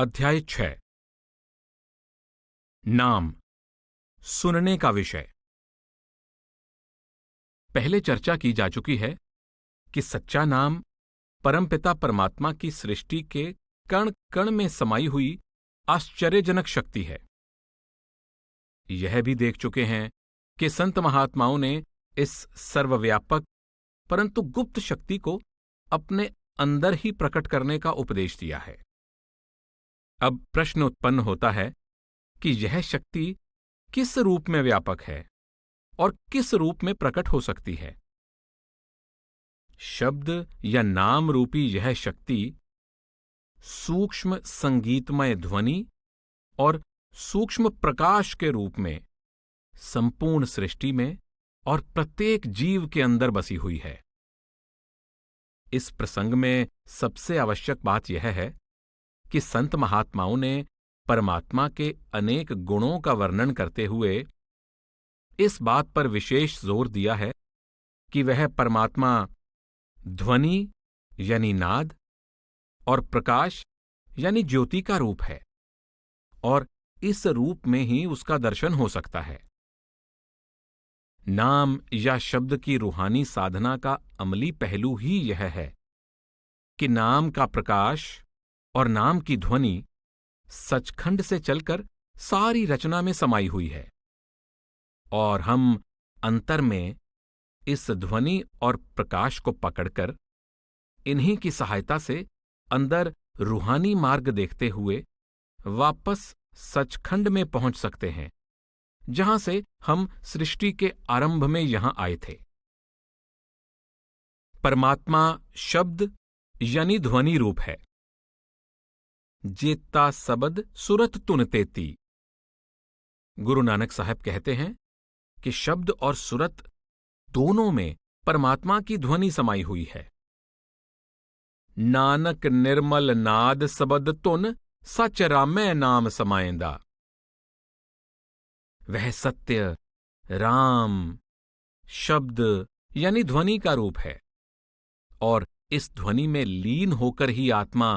अध्याय 6 नाम सुनने का विषय। पहले चर्चा की जा चुकी है कि सच्चा नाम परमपिता परमात्मा की सृष्टि के कण कण में समाई हुई आश्चर्यजनक शक्ति है। यह भी देख चुके हैं कि संत महात्माओं ने इस सर्वव्यापक परंतु गुप्त शक्ति को अपने अंदर ही प्रकट करने का उपदेश दिया है। अब प्रश्न उत्पन्न होता है कि यह शक्ति किस रूप में व्यापक है और किस रूप में प्रकट हो सकती है। शब्द या नाम रूपी यह शक्ति सूक्ष्म संगीतमय ध्वनि और सूक्ष्म प्रकाश के रूप में संपूर्ण सृष्टि में और प्रत्येक जीव के अंदर बसी हुई है। इस प्रसंग में सबसे आवश्यक बात यह है कि संत महात्माओं ने परमात्मा के अनेक गुणों का वर्णन करते हुए इस बात पर विशेष जोर दिया है कि वह परमात्मा ध्वनि यानी नाद और प्रकाश यानी ज्योति का रूप है और इस रूप में ही उसका दर्शन हो सकता है। नाम या शब्द की रूहानी साधना का अमली पहलू ही यह है कि नाम का प्रकाश और नाम की ध्वनि सचखंड से चलकर सारी रचना में समाई हुई है और हम अंतर में इस ध्वनि और प्रकाश को पकड़कर इन्हीं की सहायता से अंदर रूहानी मार्ग देखते हुए वापस सचखंड में पहुंच सकते हैं, जहां से हम सृष्टि के आरंभ में यहां आए थे। परमात्मा शब्द यानी ध्वनि रूप है। जेता सबद सुरत तुन तेती। गुरु नानक साहब कहते हैं कि शब्द और सुरत दोनों में परमात्मा की ध्वनि समाई हुई है। नानक निर्मल नाद सबद तुन सच रामै नाम समाएंदा। वह सत्य राम शब्द यानी ध्वनि का रूप है और इस ध्वनि में लीन होकर ही आत्मा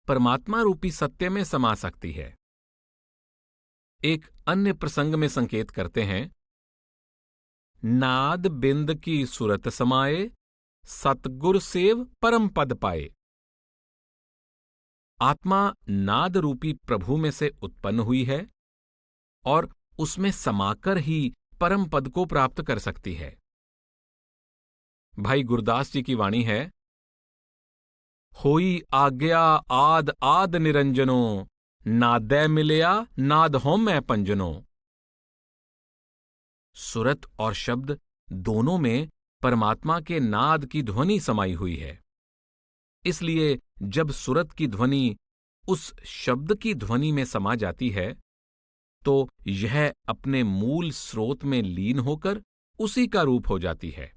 परमात्मा रूपी सत्य में समा सकती है। एक अन्य प्रसंग में संकेत करते हैं, नाद बिंद की सुरत समाए सतगुर सेव परम पद पाए। आत्मा नाद रूपी प्रभु में से उत्पन्न हुई है और उसमें समाकर ही परम पद को प्राप्त कर सकती है। भाई गुरदास जी की वाणी है, होई आज्ञा आद आद निरंजनो नादै मिलया नाद होमै पंजनो। सुरत और शब्द दोनों में परमात्मा के नाद की ध्वनि समाई हुई है। इसलिए जब सुरत की ध्वनि उस शब्द की ध्वनि में समा जाती है तो यह अपने मूल स्रोत में लीन होकर उसी का रूप हो जाती है।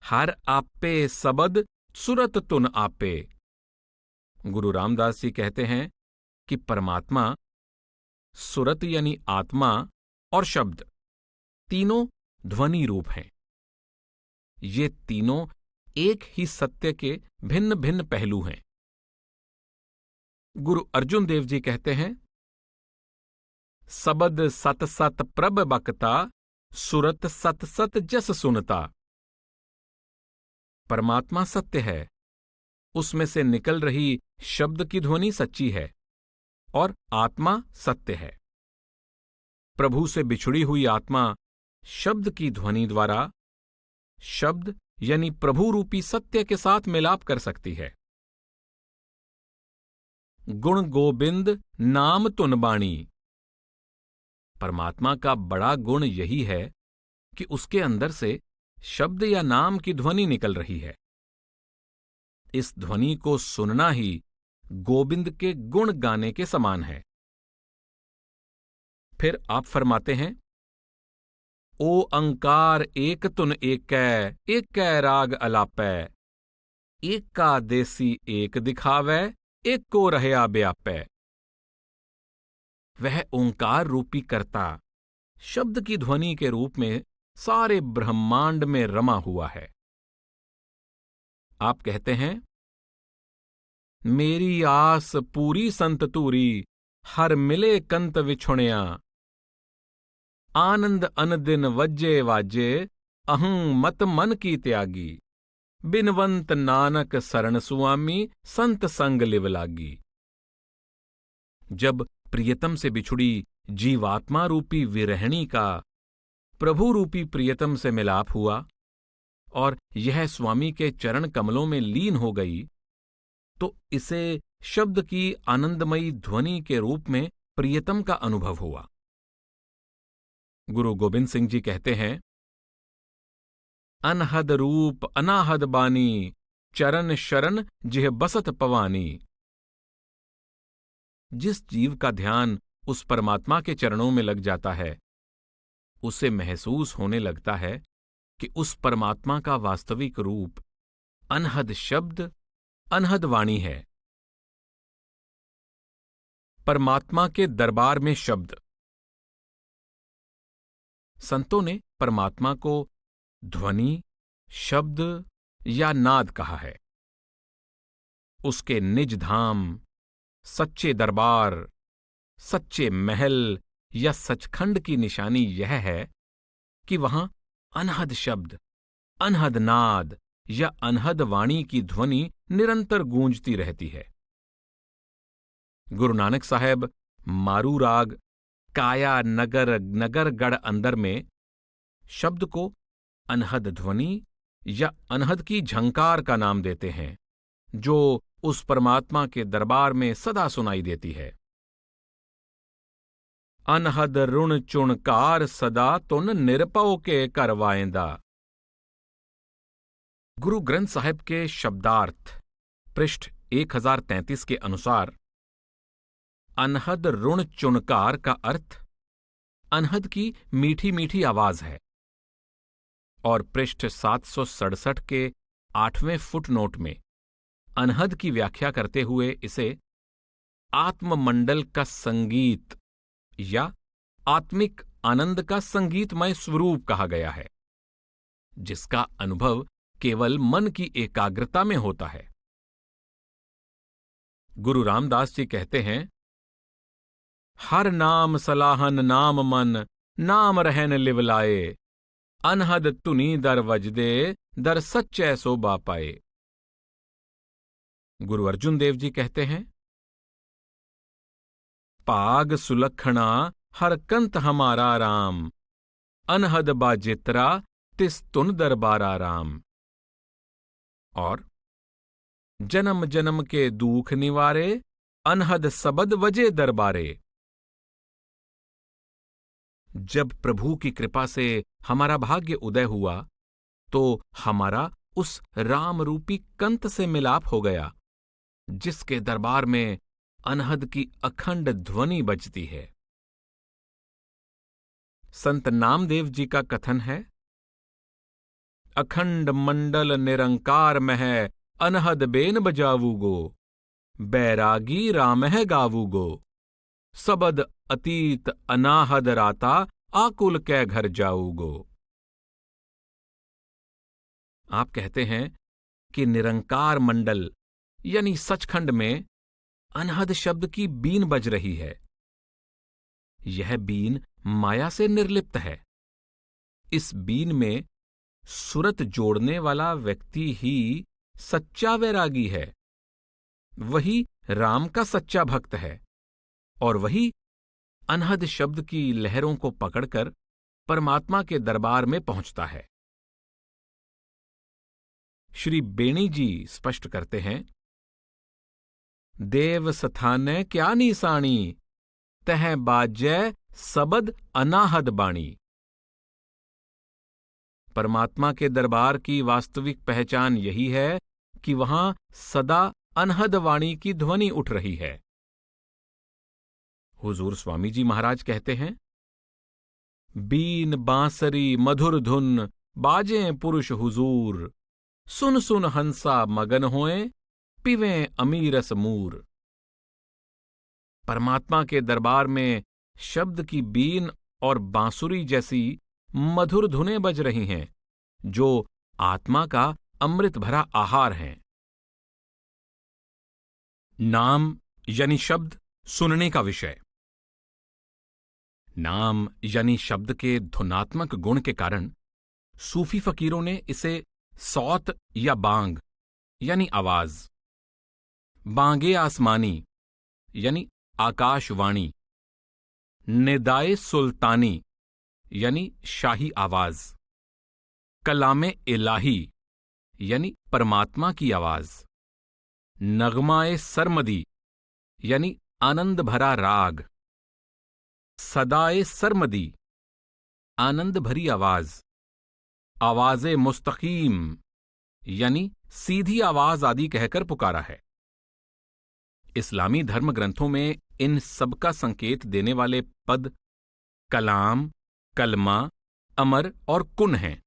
हर आपे सबद सुरत तुन आपे। गुरु रामदास जी कहते हैं कि परमात्मा सुरत यानी आत्मा और शब्द तीनों ध्वनि रूप हैं। ये तीनों एक ही सत्य के भिन्न भिन्न पहलू हैं। गुरु अर्जुन देव जी कहते हैं, सबद सत सत प्रभ बकता सुरत सत सत जस सुनता। परमात्मा सत्य है, उसमें से निकल रही शब्द की ध्वनि सच्ची है और आत्मा सत्य है। प्रभु से बिछुड़ी हुई आत्मा शब्द की ध्वनि द्वारा शब्द यानी प्रभु रूपी सत्य के साथ मिलाप कर सकती है। गुण गोबिंद नाम तुन बाणी। परमात्मा का बड़ा गुण यही है कि उसके अंदर से शब्द या नाम की ध्वनि निकल रही है। इस ध्वनि को सुनना ही गोविंद के गुण गाने के समान है। फिर आप फरमाते हैं, ओ अंकार एक तुन एकै राग अलापै। एक का देसी एक दिखावै एक को रहया ब्यापै। वह ओंकार रूपी कर्ता शब्द की ध्वनि के रूप में सारे ब्रह्मांड में रमा हुआ है। आप कहते हैं, मेरी आस पूरी संत तूरी, हर मिले कंत विछुणिया। आनंद अन दिन वज्जे वाजे, अहं मत मन की त्यागी। बिनवंत नानक शरण सुआमी, संत संग लिव लागी। जब प्रियतम से बिछुड़ी जीवात्मा रूपी विरहिणी का प्रभु रूपी प्रियतम से मिलाप हुआ और यह स्वामी के चरण कमलों में लीन हो गई, तो इसे शब्द की आनंदमयी ध्वनि के रूप में प्रियतम का अनुभव हुआ। गुरु गोविंद सिंह जी कहते हैं, अनहद रूप अनाहद बानी, चरण शरण जिह बसत पवानी। जिस जीव का ध्यान उस परमात्मा के चरणों में लग जाता है, उसे महसूस होने लगता है कि उस परमात्मा का वास्तविक रूप अनहद शब्द, अनहद वाणी है। परमात्मा के दरबार में शब्द। संतों ने परमात्मा को ध्वनि, शब्द या नाद कहा है। उसके निज धाम, सच्चे दरबार, सच्चे महल या सचखंड की निशानी यह है कि वहां अनहद शब्द, अनहद नाद या अनहद वाणी की ध्वनि निरंतर गूंजती रहती है। गुरु नानक साहब मारू राग काया नगर नगरगढ़ अंदर में शब्द को अनहद ध्वनि या अनहद की झंकार का नाम देते हैं, जो उस परमात्मा के दरबार में सदा सुनाई देती है। अनहद रुण चुणकार सदा, तुन निरपौ के करवाएंदा। गुरु ग्रंथ साहिब के शब्दार्थ पृष्ठ 1033 के अनुसार अनहद रुण चुणकार का अर्थ अनहद की मीठी मीठी आवाज है, और पृष्ठ 767 के 8वें फुटनोट में अनहद की व्याख्या करते हुए इसे आत्ममंडल का संगीत या आत्मिक आनंद का संगीतमय स्वरूप कहा गया है, जिसका अनुभव केवल मन की एकाग्रता में होता है। गुरु रामदास जी कहते हैं, हर नाम सलाहन नाम मन, नाम रहन लिवलाए। अनहद तुनी दर वजदे, दर सच्चै सोबा पाए। गुरु अर्जुन देव जी कहते हैं, पाग सुलखणा हर कंत हमारा राम। अनहद बाजित्रा तिस तुन दरबारा राम। और जन्म जन्म के दुख निवारे, अनहद सबद वजे दरबारे। जब प्रभु की कृपा से हमारा भाग्य उदय हुआ, तो हमारा उस राम रूपी कंत से मिलाप हो गया, जिसके दरबार में अनहद की अखंड ध्वनि बजती है। संत नामदेव जी का कथन है, अखंड मंडल निरंकार मह, अनहद बेन बजावूगो। बैरागी रामह गावूगो। सबद अतीत अनाहद राता, आकुल कै घर जाऊगो। आप कहते हैं कि निरंकार मंडल यानी सचखंड में अनहद शब्द की बीन बज रही है। यह बीन माया से निर्लिप्त है। इस बीन में सुरत जोड़ने वाला व्यक्ति ही सच्चा वैरागी है, वही राम का सच्चा भक्त है, और वही अनहद शब्द की लहरों को पकड़कर परमात्मा के दरबार में पहुंचता है। श्री बेणी जी स्पष्ट करते हैं, देव स्थाने क्या निशानी, तह बाजय सबद अनाहद बाणी। परमात्मा के दरबार की वास्तविक पहचान यही है कि वहां सदा अनहद वाणी की ध्वनि उठ रही है। हुजूर स्वामी जी महाराज कहते हैं, बीन बांसरी मधुर धुन, बाजें पुरुष हुजूर। सुन सुन हंसा मगन होए, पिवें अमीरस मूर। परमात्मा के दरबार में शब्द की बीन और बांसुरी जैसी मधुर धुनें बज रही हैं, जो आत्मा का अमृत भरा आहार हैं। नाम यानी शब्द सुनने का विषय। नाम यानी शब्द के धुनात्मक गुण के कारण सूफी फकीरों ने इसे सौत या बांग यानी आवाज, बांगे आसमानी यानी आकाशवाणी, निदाए सुल्तानी यानी शाही आवाज, कलामे इलाही यानी परमात्मा की आवाज, नगमाए सरमदी यानी आनंद भरा राग, सदाए सरमदी आनंद भरी आवाज, आवाज़े मुस्तकीम यानी सीधी आवाज आदि कहकर पुकारा है। इस्लामी धर्म ग्रंथों में इन सबका संकेत देने वाले पद कलाम, कलमा, अमर और कुन हैं।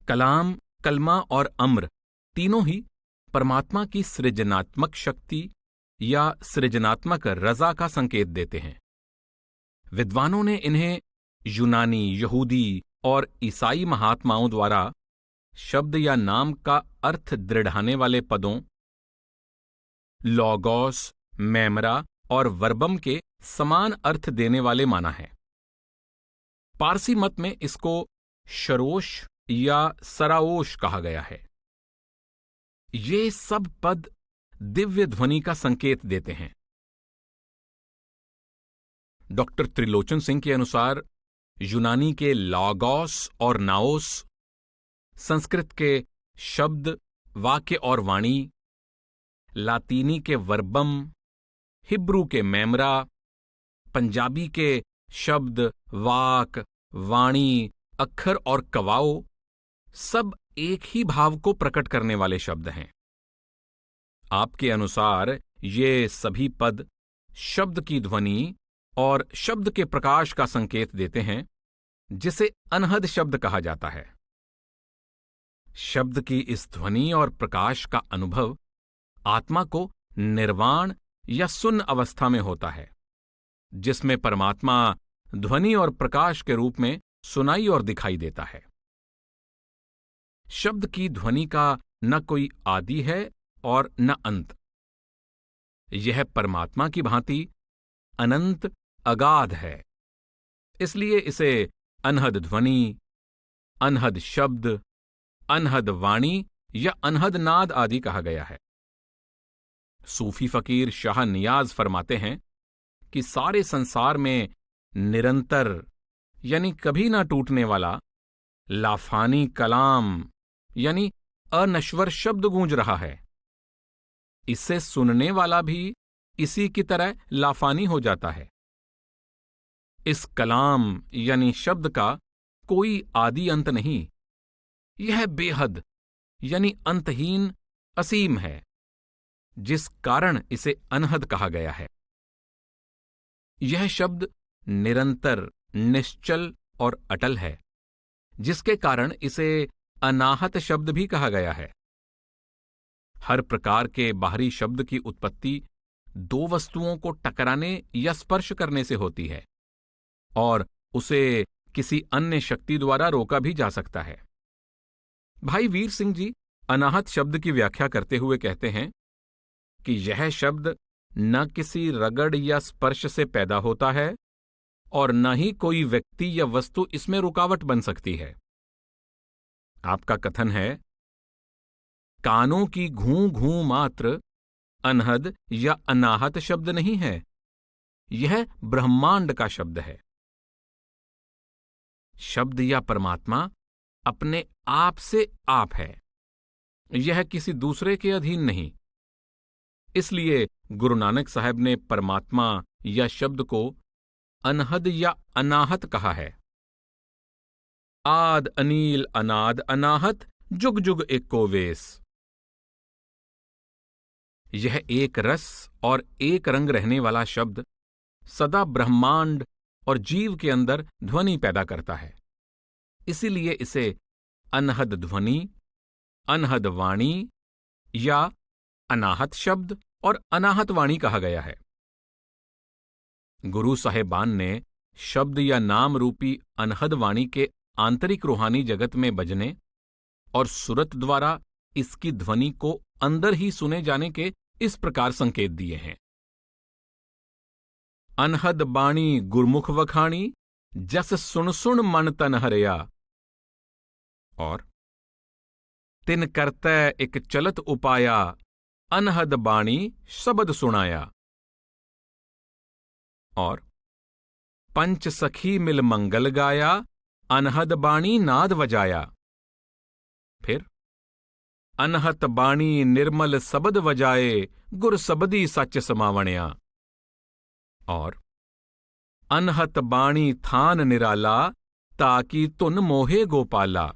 कलाम, कलमा और अम्र तीनों ही परमात्मा की सृजनात्मक शक्ति या सृजनात्मक रजा का संकेत देते हैं। विद्वानों ने इन्हें यूनानी, यहूदी और ईसाई महात्माओं द्वारा शब्द या नाम का अर्थ दृढ़ाने वाले पदों लॉगोस, मैमरा और वर्बम के समान अर्थ देने वाले माना है। पारसी मत में इसको शरोश या सराओश कहा गया है। ये सब पद दिव्य ध्वनि का संकेत देते हैं। डॉक्टर त्रिलोचन सिंह के अनुसार यूनानी के लॉगोस और नाओस, संस्कृत के शब्द, वाक्य और वाणी, लातीनी के वर्बम, हिब्रू के मैमरा, पंजाबी के शब्द, वाक, वाणी, अक्षर और कवाओ सब एक ही भाव को प्रकट करने वाले शब्द हैं। आपके अनुसार ये सभी पद शब्द की ध्वनि और शब्द के प्रकाश का संकेत देते हैं, जिसे अनहद शब्द कहा जाता है। शब्द की इस ध्वनि और प्रकाश का अनुभव आत्मा को निर्वाण या सुन्न अवस्था में होता है, जिसमें परमात्मा ध्वनि और प्रकाश के रूप में सुनाई और दिखाई देता है। शब्द की ध्वनि का न कोई आदि है और न अंत। यह परमात्मा की भांति अनंत अगाध है। इसलिए इसे अनहद ध्वनि, अनहद शब्द, अनहद वाणी या अनहद नाद आदि कहा गया है। सूफी फकीर शाह नियाज फरमाते हैं कि सारे संसार में निरंतर यानी कभी ना टूटने वाला लाफानी कलाम यानी अनश्वर शब्द गूंज रहा है। इसे सुनने वाला भी इसी की तरह लाफानी हो जाता है। इस कलाम यानी शब्द का कोई आदि अंत नहीं। यह बेहद यानी अंतहीन असीम है, जिस कारण इसे अनहद कहा गया है। यह शब्द निरंतर, निश्चल और अटल है, जिसके कारण इसे अनाहत शब्द भी कहा गया है। हर प्रकार के बाहरी शब्द की उत्पत्ति दो वस्तुओं को टकराने या स्पर्श करने से होती है और उसे किसी अन्य शक्ति द्वारा रोका भी जा सकता है। भाई वीर सिंह जी अनाहत शब्द की व्याख्या करते हुए कहते हैं कि यह शब्द न किसी रगड़ या स्पर्श से पैदा होता है और न ही कोई व्यक्ति या वस्तु इसमें रुकावट बन सकती है। आपका कथन है, कानों की घूं घूं मात्र अनहद या अनाहत शब्द नहीं है, यह ब्रह्मांड का शब्द है। शब्द या परमात्मा अपने आप से आप है, यह किसी दूसरे के अधीन नहीं। इसलिए गुरु नानक साहब ने परमात्मा या शब्द को अनहद या अनाहत कहा है। आद अनील अनाद अनाहत जुग जुग एको वेस। यह एक रस और एक रंग रहने वाला शब्द सदा ब्रह्मांड और जीव के अंदर ध्वनि पैदा करता है। इसीलिए इसे अनहद ध्वनि, अनहद वाणी या अनाहत शब्द और अनाहत वाणी कहा गया है। गुरु साहेबान ने शब्द या नाम रूपी अनहद वाणी के आंतरिक रूहानी जगत में बजने और सुरत द्वारा इसकी ध्वनि को अंदर ही सुने जाने के इस प्रकार संकेत दिए हैं। अनहद बाणी गुरमुख वखाणी, जस सुन सुन मन तन हरिया। और तिन करतै एक चलत उपाया, अनहद बाणी शब्द सुनाया। और पंच सखी मिल मंगल गाया, अनहद बाणी नाद वजाया। फिर अनहत बाणी निर्मल सबद वजाए, गुर सबदी सच समावणिया। और अनहत बाणी थान निराला, ताकि तुन मोहे गोपाला।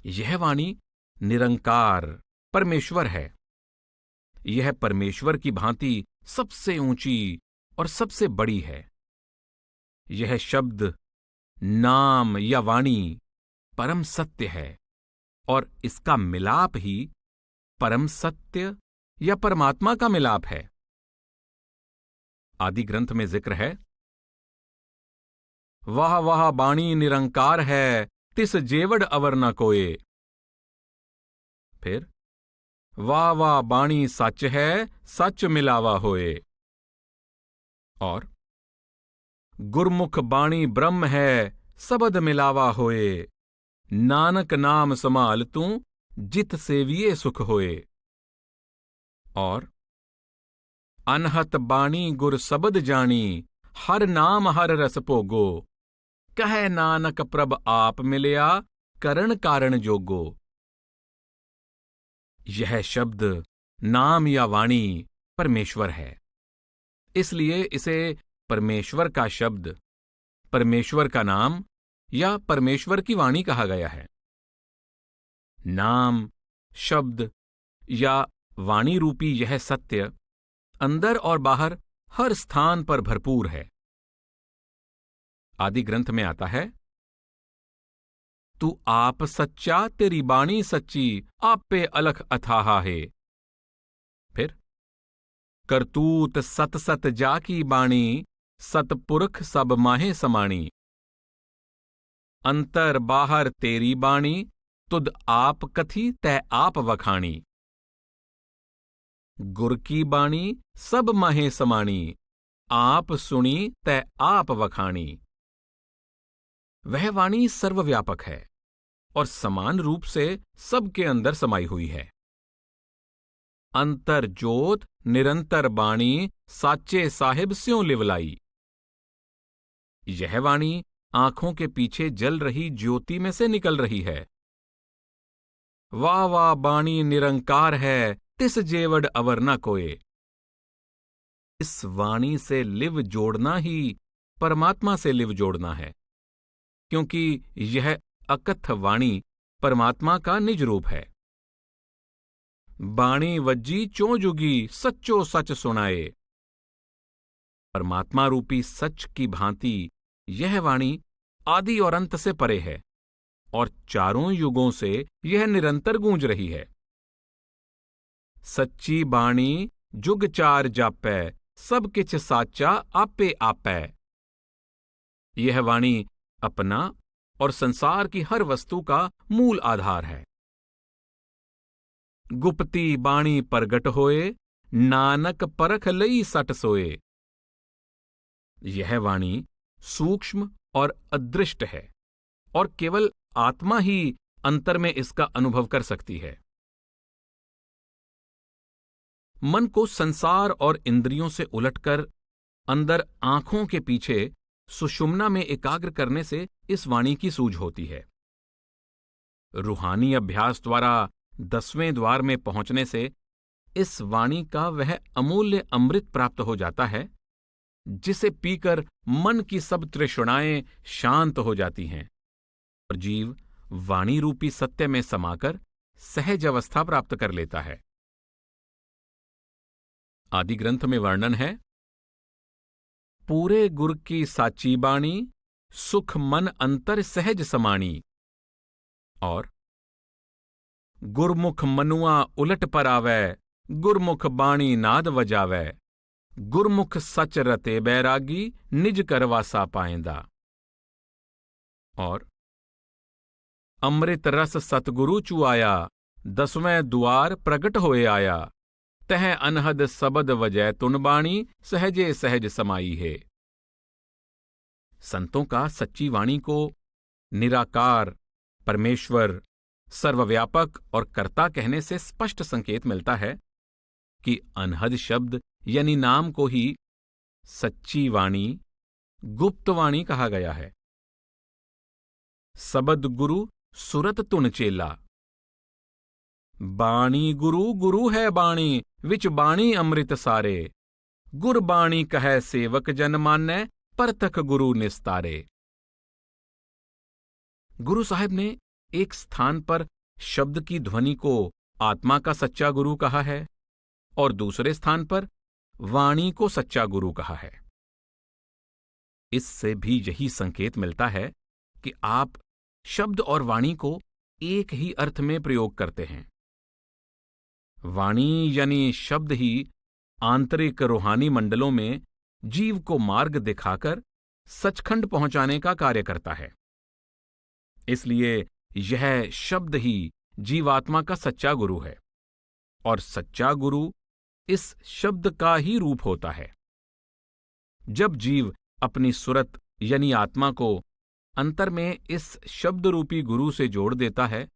यह वाणी निरंकार परमेश्वर है। यह परमेश्वर की भांति सबसे ऊंची और सबसे बड़ी है। यह शब्द, नाम या वाणी परम सत्य है, और इसका मिलाप ही परम सत्य या परमात्मा का मिलाप है। आदि ग्रंथ में जिक्र है, वाह वाह बाणी निरंकार है, तिस जेवड़ अवर न कोय। फिर वाह वाह बाणी सच है, सच मिलावा होए। और गुरमुख बाणी ब्रह्म है, सबद मिलावा होए। नानक नाम समाल तू, जित सेविये सुख होए। और अनहत बाणी गुर सबद जानी, हर नाम हर रस भोगो। कहे नानक प्रभ आप मिलया, करण कारण जोगो। यह शब्द, नाम या वाणी परमेश्वर है। इसलिए इसे परमेश्वर का शब्द, परमेश्वर का नाम या परमेश्वर की वाणी कहा गया है। नाम, शब्द या वाणी रूपी यह सत्य अंदर और बाहर हर स्थान पर भरपूर है। आदि ग्रंथ में आता है, तू आप सच्चा तेरी बाणी सच्ची, आप पे अलख अथाहा है। फिर करतूत सत सत जा की बाणी, सतपुरख सब माहे समाणी। अंतर बाहर तेरी बाणी, तुद आप कथी तै आप वखाणी। गुर की बाणी सब माहे समाणी, आप सुनी तै आप वखाणी। वह वाणी सर्वव्यापक है और समान रूप से सबके अंदर समाई हुई है। अंतर जोत निरंतर बाणी, साचे साहिब स्यों लिवलाई। यह वाणी आंखों के पीछे जल रही ज्योति में से निकल रही है। वाह वाह बाणी निरंकार है, तिस जेवड़ अवर न कोय। इस वाणी से लिव जोड़ना ही परमात्मा से लिव जोड़ना है, क्योंकि यह अकथ वाणी परमात्मा का निज रूप है। बाणी वज्जी चों जुगी, सच्चो सच सुनाए। परमात्मा रूपी सच की भांति यह वाणी आदि और अंत से परे है, और चारों युगों से यह निरंतर गूंज रही है। सच्ची बाणी जुग चार जापै, सब किछ साचा आपे आपै। यह वाणी अपना और संसार की हर वस्तु का मूल आधार है। गुप्ती बाणी प्रगट होए, नानक परख लई सट सोए। यह वाणी सूक्ष्म और अदृष्ट है, और केवल आत्मा ही अंतर में इसका अनुभव कर सकती है। मन को संसार और इंद्रियों से उलटकर अंदर आंखों के पीछे सुषुम्ना में एकाग्र करने से इस वाणी की सूझ होती है। रूहानी अभ्यास द्वारा 10वें द्वार में पहुंचने से इस वाणी का वह अमूल्य अमृत प्राप्त हो जाता है, जिसे पीकर मन की सब तृष्णाएं शांत हो जाती हैं और जीव वाणी रूपी सत्य में समाकर सहज अवस्था प्राप्त कर लेता है। आदि ग्रंथ में वर्णन है, पूरे गुर की साची बाणी, सुख मन अंतर सहज समाणी। और गुरमुख मनुआ उलट पर आवै, गुरमुख बाणी नाद वजावै। गुरमुख सच रते बैरागी, निज करवासा पाएंदा। और अमृत रस सतगुरु चुआया, 10वें द्वार प्रगट होए आया। तह अनहद सबद वजय तुन बाणी, सहजे सहज समाई है। संतों का सच्ची वाणी को निराकार, परमेश्वर, सर्वव्यापक और कर्ता कहने से स्पष्ट संकेत मिलता है कि अनहद शब्द यानी नाम को ही सच्ची वाणी, गुप्त वाणी कहा गया है। सबद गुरु सुरत तुन चेला, बाणी गुरु गुरु है बाणी, विच बाणी अमृत सारे, गुर बाणी कह सेवक जन मानै, परतक गुरु निस्तारे। गुरु साहिब ने एक स्थान पर शब्द की ध्वनि को आत्मा का सच्चा गुरु कहा है और दूसरे स्थान पर वाणी को सच्चा गुरु कहा है। इससे भी यही संकेत मिलता है कि आप शब्द और वाणी को एक ही अर्थ में प्रयोग करते हैं। वाणी यानी शब्द ही आंतरिक रूहानी मंडलों में जीव को मार्ग दिखाकर सचखंड पहुंचाने का कार्य करता है। इसलिए यह शब्द ही जीवात्मा का सच्चा गुरु है और सच्चा गुरु इस शब्द का ही रूप होता है। जब जीव अपनी सुरत यानी आत्मा को अंतर में इस शब्द रूपी गुरु से जोड़ देता है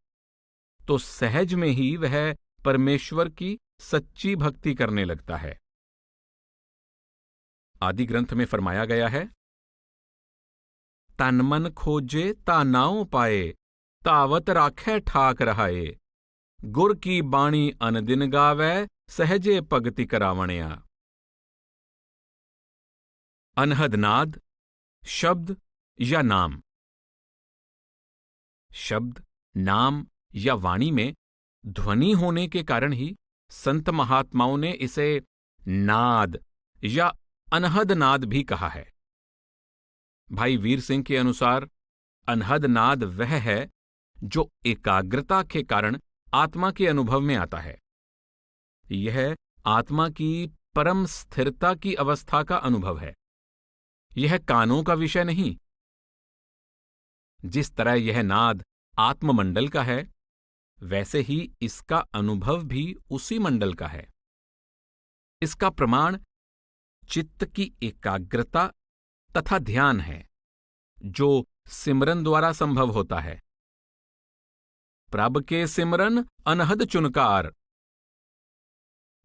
तो सहज में ही वह परमेश्वर की सच्ची भक्ति करने लगता है। आदि ग्रंथ में फरमाया गया है, तन मन खोजे ता नाउ पाए, तावत राखै ठाक रहाए, गुर की बाणी अनदिन गावै, सहजे भगति करावणिया। अनहद नाद, शब्द या नाम। शब्द, नाम या वाणी में ध्वनि होने के कारण ही संत महात्माओं ने इसे नाद या अनहद नाद भी कहा है। भाई वीर सिंह के अनुसार अनहद नाद वह है जो एकाग्रता के कारण आत्मा के अनुभव में आता है। यह आत्मा की परम स्थिरता की अवस्था का अनुभव है। यह कानों का विषय नहीं। जिस तरह यह नाद आत्ममंडल का है, वैसे ही इसका अनुभव भी उसी मंडल का है। इसका प्रमाण चित्त की एकाग्रता तथा ध्यान है, जो सिमरन द्वारा संभव होता है। प्रभ के सिमरन अनहद चुनकार।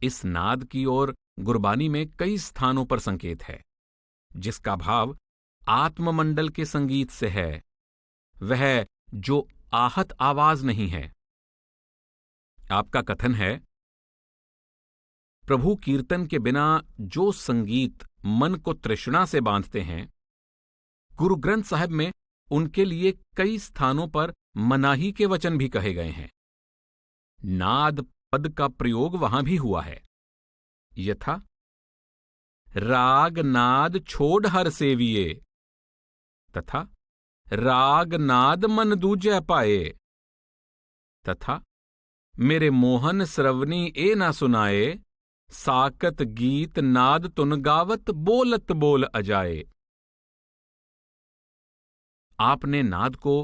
इस नाद की ओर गुरबानी में कई स्थानों पर संकेत है, जिसका भाव आत्ममंडल के संगीत से है, वह जो आहत आवाज नहीं है। आपका कथन है, प्रभु कीर्तन के बिना जो संगीत मन को तृष्णा से बांधते हैं, गुरु ग्रंथ साहिब में उनके लिए कई स्थानों पर मनाही के वचन भी कहे गए हैं। नाद पद का प्रयोग वहां भी हुआ है, यथा राग नाद छोड़ हर सेविये तथा राग नाद मन दूजै पाए तथा मेरे मोहन श्रवणी ए ना सुनाए, साकत गीत नाद तुन गावत बोलत बोल अजाए। आपने नाद को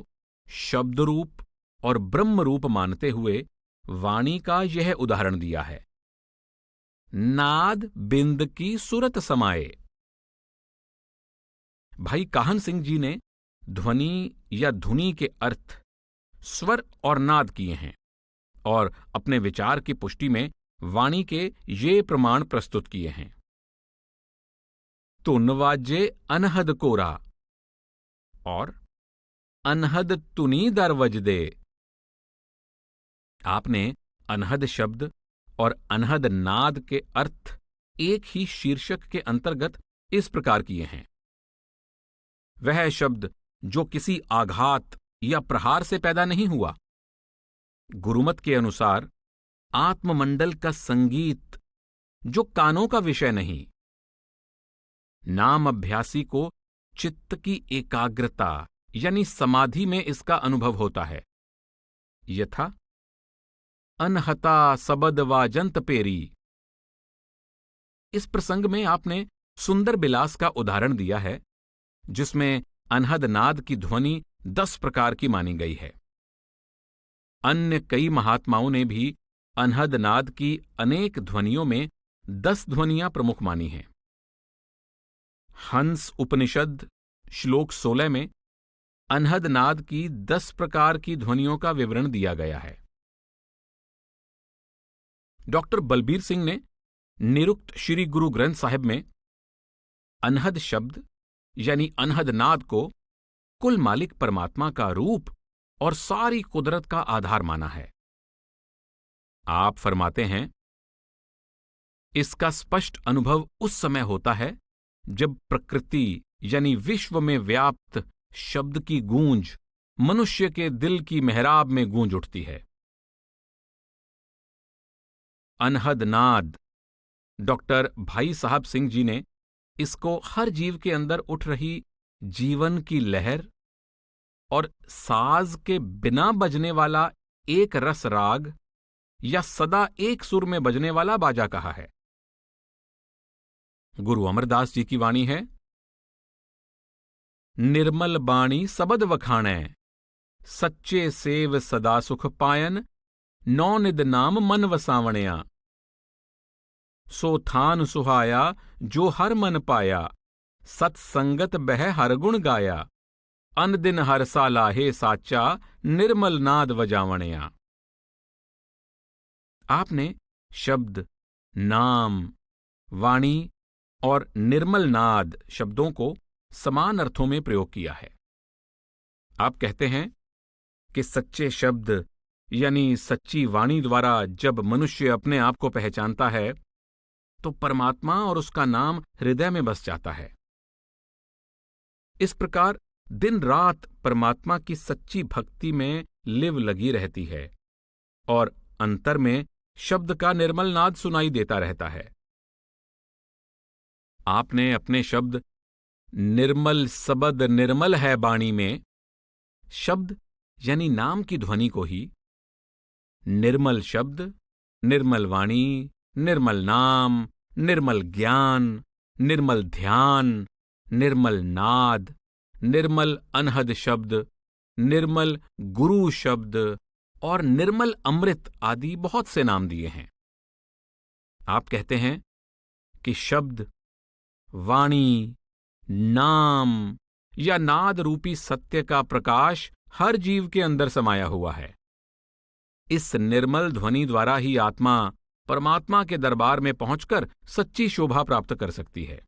शब्द रूप और ब्रह्म रूप मानते हुए वाणी का यह उदाहरण दिया है, नाद बिंद की सुरत समाए। भाई काहन सिंह जी ने ध्वनि या धुनी के अर्थ स्वर और नाद किए हैं और अपने विचार की पुष्टि में वाणी के ये प्रमाण प्रस्तुत किए हैं। तुन वाजे अनहद कोरा और अनहद तुनी दरवज दे। आपने अनहद शब्द और अनहद नाद के अर्थ एक ही शीर्षक के अंतर्गत इस प्रकार किए हैं। वह शब्द जो किसी आघात या प्रहार से पैदा नहीं हुआ। गुरुमत के अनुसार आत्ममंडल का संगीत जो कानों का विषय नहीं। नाम अभ्यासी को चित्त की एकाग्रता यानी समाधि में इसका अनुभव होता है, यथा अनहता सबद वाजंत पेरी। इस प्रसंग में आपने सुंदर बिलास का उदाहरण दिया है, जिसमें अनहद नाद की ध्वनि 10 प्रकार की मानी गई है। अन्य कई महात्माओं ने भी अनहद नाद की अनेक ध्वनियों में 10 ध्वनियां प्रमुख मानी हैं। हंस उपनिषद श्लोक 16 में अनहद नाद की 10 प्रकार की ध्वनियों का विवरण दिया गया है। डॉक्टर बलबीर सिंह ने निरुक्त श्री गुरु ग्रंथ साहिब में अनहद शब्द यानी अनहद नाद को कुल मालिक परमात्मा का रूप और सारी कुदरत का आधार माना है। आप फरमाते हैं, इसका स्पष्ट अनुभव उस समय होता है जब प्रकृति यानी विश्व में व्याप्त शब्द की गूंज मनुष्य के दिल की मेहराब में गूंज उठती है। अनहद नाद डॉक्टर भाई साहब सिंह जी ने इसको हर जीव के अंदर उठ रही जीवन की लहर और साज के बिना बजने वाला एक रस राग या सदा एक सुर में बजने वाला बाजा कहा है। गुरु अमरदास जी की वाणी है, निर्मल बाणी सबद वखाणै, सच्चे सेव सदा सुख पायन, नौ निद नाम मन वसावणिया। सो थान सुहाया जो हर मन पाया, सत्संगत बह हर गुण गाया, अन दिन हर साला हे साचा, निर्मल नाद वजावणिया। आपने शब्द, नाम, वाणी और निर्मल नाद शब्दों को समान अर्थों में प्रयोग किया है। आप कहते हैं कि सच्चे शब्द यानी सच्ची वाणी द्वारा जब मनुष्य अपने आप को पहचानता है तो परमात्मा और उसका नाम हृदय में बस जाता है। इस प्रकार दिन रात परमात्मा की सच्ची भक्ति में लिव लगी रहती है और अंतर में शब्द का निर्मल नाद सुनाई देता रहता है। आपने अपने शब्द निर्मल सबद निर्मल है बाणी में शब्द यानी नाम की ध्वनि को ही निर्मल शब्द, निर्मल वाणी, निर्मल नाम, निर्मल ज्ञान, निर्मल ध्यान, निर्मल नाद, निर्मल अनहद शब्द, निर्मल गुरु शब्द और निर्मल अमृत आदि बहुत से नाम दिए हैं। आप कहते हैं कि शब्द, वाणी, नाम या नाद रूपी सत्य का प्रकाश हर जीव के अंदर समाया हुआ है। इस निर्मल ध्वनि द्वारा ही आत्मा परमात्मा के दरबार में पहुंचकर सच्ची शोभा प्राप्त कर सकती है।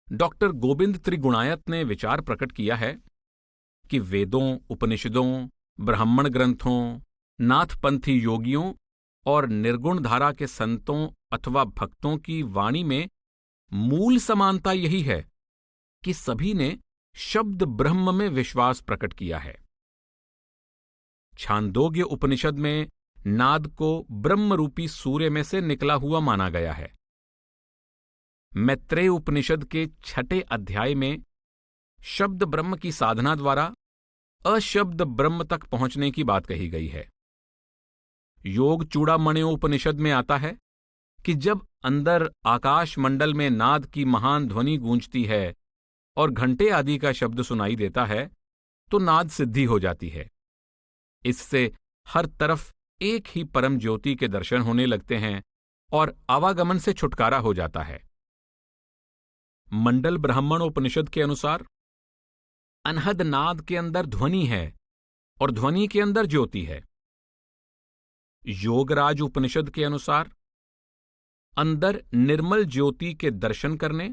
डॉक्टर गोविंद त्रिगुणायत ने विचार प्रकट किया है कि वेदों, उपनिषदों, ब्राह्मण ग्रंथों, नाथपंथी योगियों और निर्गुण धारा के संतों अथवा भक्तों की वाणी में मूल समानता यही है कि सभी ने शब्द ब्रह्म में विश्वास प्रकट किया है। छांदोग्य उपनिषद में नाद को ब्रह्म रूपी सूर्य में से निकला हुआ माना गया है। मैत्रेय उपनिषद के 6 अध्याय में शब्द ब्रह्म की साधना द्वारा अशब्द ब्रह्म तक पहुंचने की बात कही गई है। योग चूड़ामणि उपनिषद में आता है कि जब अंदर आकाश मंडल में नाद की महान ध्वनि गूंजती है और घंटे आदि का शब्द सुनाई देता है तो नाद सिद्धि हो जाती है। इससे हर तरफ एक ही परम ज्योति के दर्शन होने लगते हैं और आवागमन से छुटकारा हो जाता है। मंडल ब्राह्मण उपनिषद के अनुसार अनहद नाद के अंदर ध्वनि है और ध्वनि के अंदर ज्योति है। योगराज उपनिषद के अनुसार अंदर निर्मल ज्योति के दर्शन करने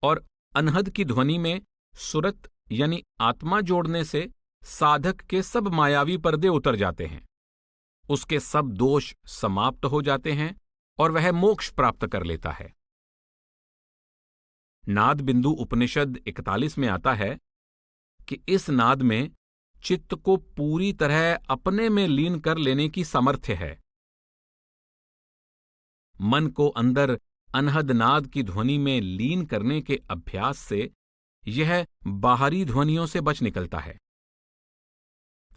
और अनहद की ध्वनि में सुरत यानी आत्मा जोड़ने से साधक के सब मायावी पर्दे उतर जाते हैं, उसके सब दोष समाप्त हो जाते हैं और वह मोक्ष प्राप्त कर लेता है। नाद बिंदु उपनिषद 41 में आता है कि इस नाद में चित्त को पूरी तरह अपने में लीन कर लेने की सामर्थ्य है। मन को अंदर अनहद नाद की ध्वनि में लीन करने के अभ्यास से यह बाहरी ध्वनियों से बच निकलता है।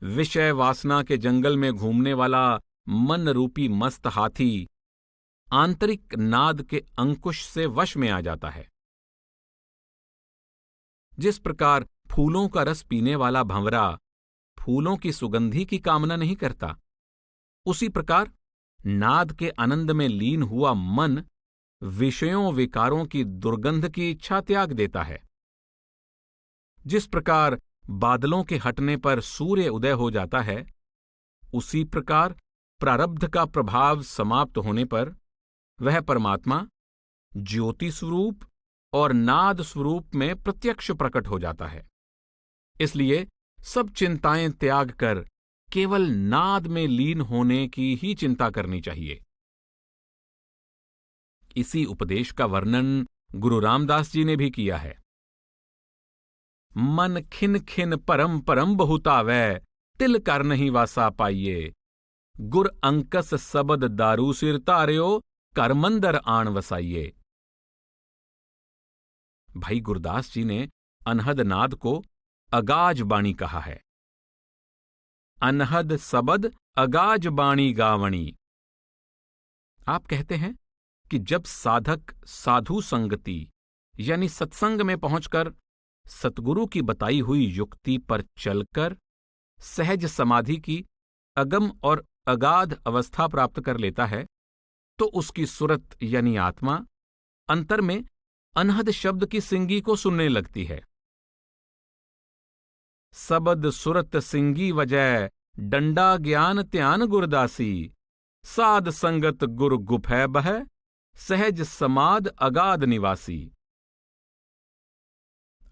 विषय वासना के जंगल में घूमने वाला मन रूपी मस्त हाथी आंतरिक नाद के अंकुश से वश में आ जाता है। जिस प्रकार फूलों का रस पीने वाला भंवरा फूलों की सुगंधी की कामना नहीं करता, उसी प्रकार नाद के आनंद में लीन हुआ मन विषयों विकारों की दुर्गंध की इच्छा त्याग देता है। जिस प्रकार बादलों के हटने पर सूर्य उदय हो जाता है, उसी प्रकार प्रारब्ध का प्रभाव समाप्त होने पर वह परमात्मा ज्योति स्वरूप और नाद स्वरूप में प्रत्यक्ष प्रकट हो जाता है। इसलिए सब चिंताएं त्याग कर केवल नाद में लीन होने की ही चिंता करनी चाहिए। इसी उपदेश का वर्णन गुरु रामदास जी ने भी किया है। मन खिन खिन परम परम बहुतावै, तिल कर नहीं वासा पाइये, गुर अंकस सबद दारू सिर तार्यो, कर मंदर आण वसाइये। भाई गुरदास जी ने अनहद नाद को अगाज बाणी कहा है। अनहद सबद अगाज बाणी गावणी। आप कहते हैं कि जब साधक साधु संगति यानी सत्संग में पहुंचकर सतगुरु की बताई हुई युक्ति पर चलकर सहज समाधि की अगम और अगाध अवस्था प्राप्त कर लेता है, तो उसकी सुरत यानी आत्मा अंतर में अनहद शब्द की सिंगी को सुनने लगती है। सबद सुरत सिंगी वजह, डंडा ज्ञान ध्यान गुरदासी, साध संगत गुर गुफै बह, सहज समाद अगाध निवासी।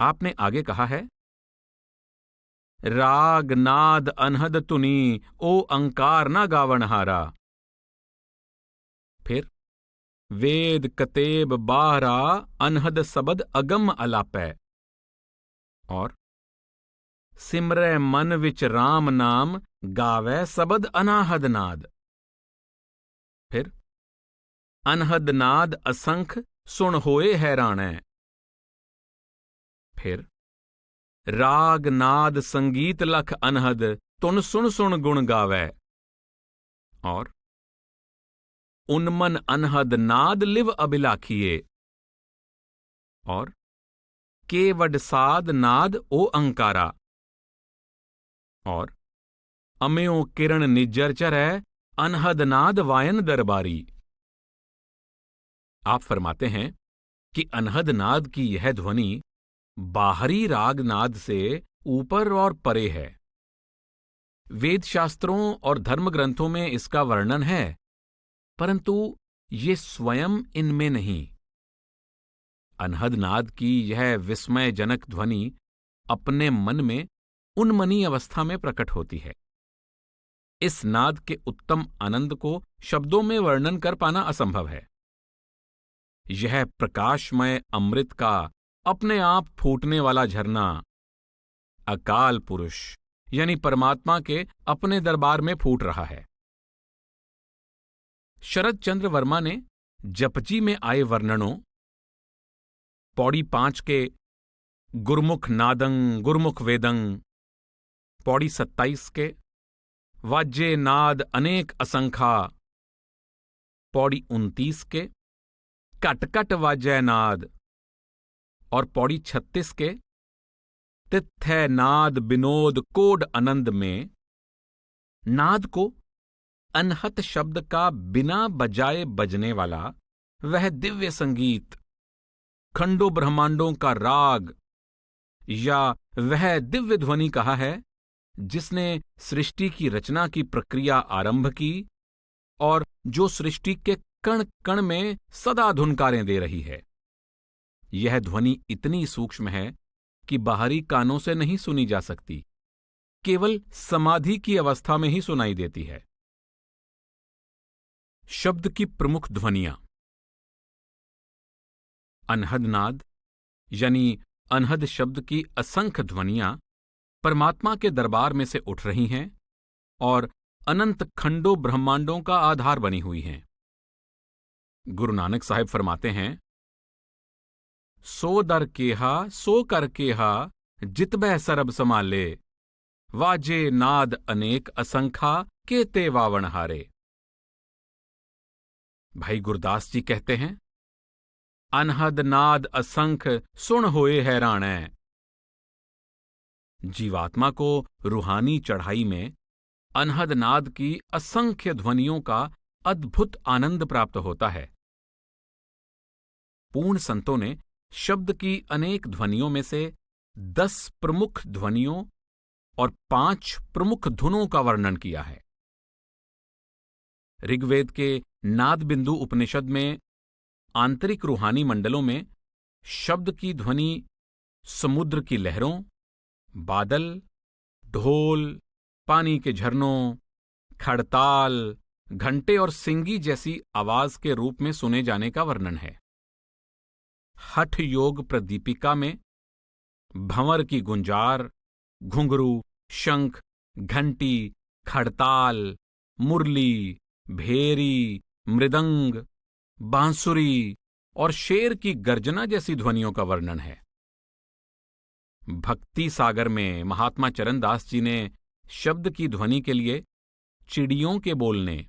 आपने आगे कहा है, राग नाद अनहद तुनी, ओ अंकार ना गावनहारा। फिर वेद कतेब बाहरा, अनहद सबद अगम अलापै। और सिमरै मन विच राम नाम, गावै सबद अनाहद नाद। फिर अनहद नाद असंख, सुन होए हैरानै। फिर राग नाद संगीत लख अनहद, तुन सुन सुन गुण गावै। और उन्मन अनहद नाद लिव अभिलाखिए। और केवड साद नाद ओ अंकारा। और अम्यो किरण निज्जर चरै, अनहद नाद वायन दरबारी। आप फरमाते हैं कि अनहद नाद की यह ध्वनि बाहरी राग नाद से ऊपर और परे है। वेद शास्त्रों और धर्म ग्रंथों में इसका वर्णन है, परंतु ये स्वयं इनमें नहीं। अनहद नाद की यह विस्मयजनक ध्वनि अपने मन में उन्मनी अवस्था में प्रकट होती है। इस नाद के उत्तम आनंद को शब्दों में वर्णन कर पाना असंभव है। यह प्रकाशमय अमृत का अपने आप फूटने वाला झरना अकाल पुरुष यानी परमात्मा के अपने दरबार में फूट रहा है। शरद चंद्र वर्मा ने जपजी में आए वर्णनों, पौड़ी 5 के गुरमुख नादं गुरमुख वेदं, पौड़ी 27 के वाज्य नाद अनेक असंखा, पौड़ी 29 के कट कट वाज्य नाद, और पौड़ी 36 के तिथ्य नाद विनोद कोड आनंद में नाद को अनहत शब्द का बिना बजाए बजने वाला वह दिव्य संगीत, खंडों ब्रह्मांडों का राग या वह दिव्य ध्वनि कहा है जिसने सृष्टि की रचना की प्रक्रिया आरंभ की और जो सृष्टि के कण कण में सदा धुनकारें दे रही है। यह ध्वनि इतनी सूक्ष्म है कि बाहरी कानों से नहीं सुनी जा सकती, केवल समाधि की अवस्था में ही सुनाई देती है। शब्द की प्रमुख ध्वनियां। अनहद नाद यानी अनहद शब्द की असंख्य ध्वनियां परमात्मा के दरबार में से उठ रही हैं और अनंत खंडों ब्रह्मांडों का आधार बनी हुई हैं। गुरु नानक साहिब फरमाते हैं, सो दर केहा सो कर केहा, जितबह सरब समाले, वाजे नाद अनेक असंखा, केते वावण हारे। भाई गुरदास जी कहते हैं, अनहद नाद असंख सुन होए हैरानै। जीवात्मा को रूहानी चढ़ाई में अनहद नाद की असंख्य ध्वनियों का अद्भुत आनंद प्राप्त होता है। पूर्ण संतों ने शब्द की अनेक ध्वनियों में से 10 प्रमुख ध्वनियों और 5 प्रमुख धुनों का वर्णन किया है। ऋग्वेद के नाद बिंदु उपनिषद में आंतरिक रूहानी मंडलों में शब्द की ध्वनि समुद्र की लहरों, बादल, ढोल, पानी के झरनों, खड़ताल, घंटे और सिंगी जैसी आवाज के रूप में सुने जाने का वर्णन है। हठ योग प्रदीपिका में भंवर की गुंजार, घुंघरू, शंख, घंटी, खड़ताल, मुरली, भेरी, मृदंग, बांसुरी और शेर की गर्जना जैसी ध्वनियों का वर्णन है। भक्ति सागर में महात्मा चरणदास जी ने शब्द की ध्वनि के लिए चिड़ियों के बोलने,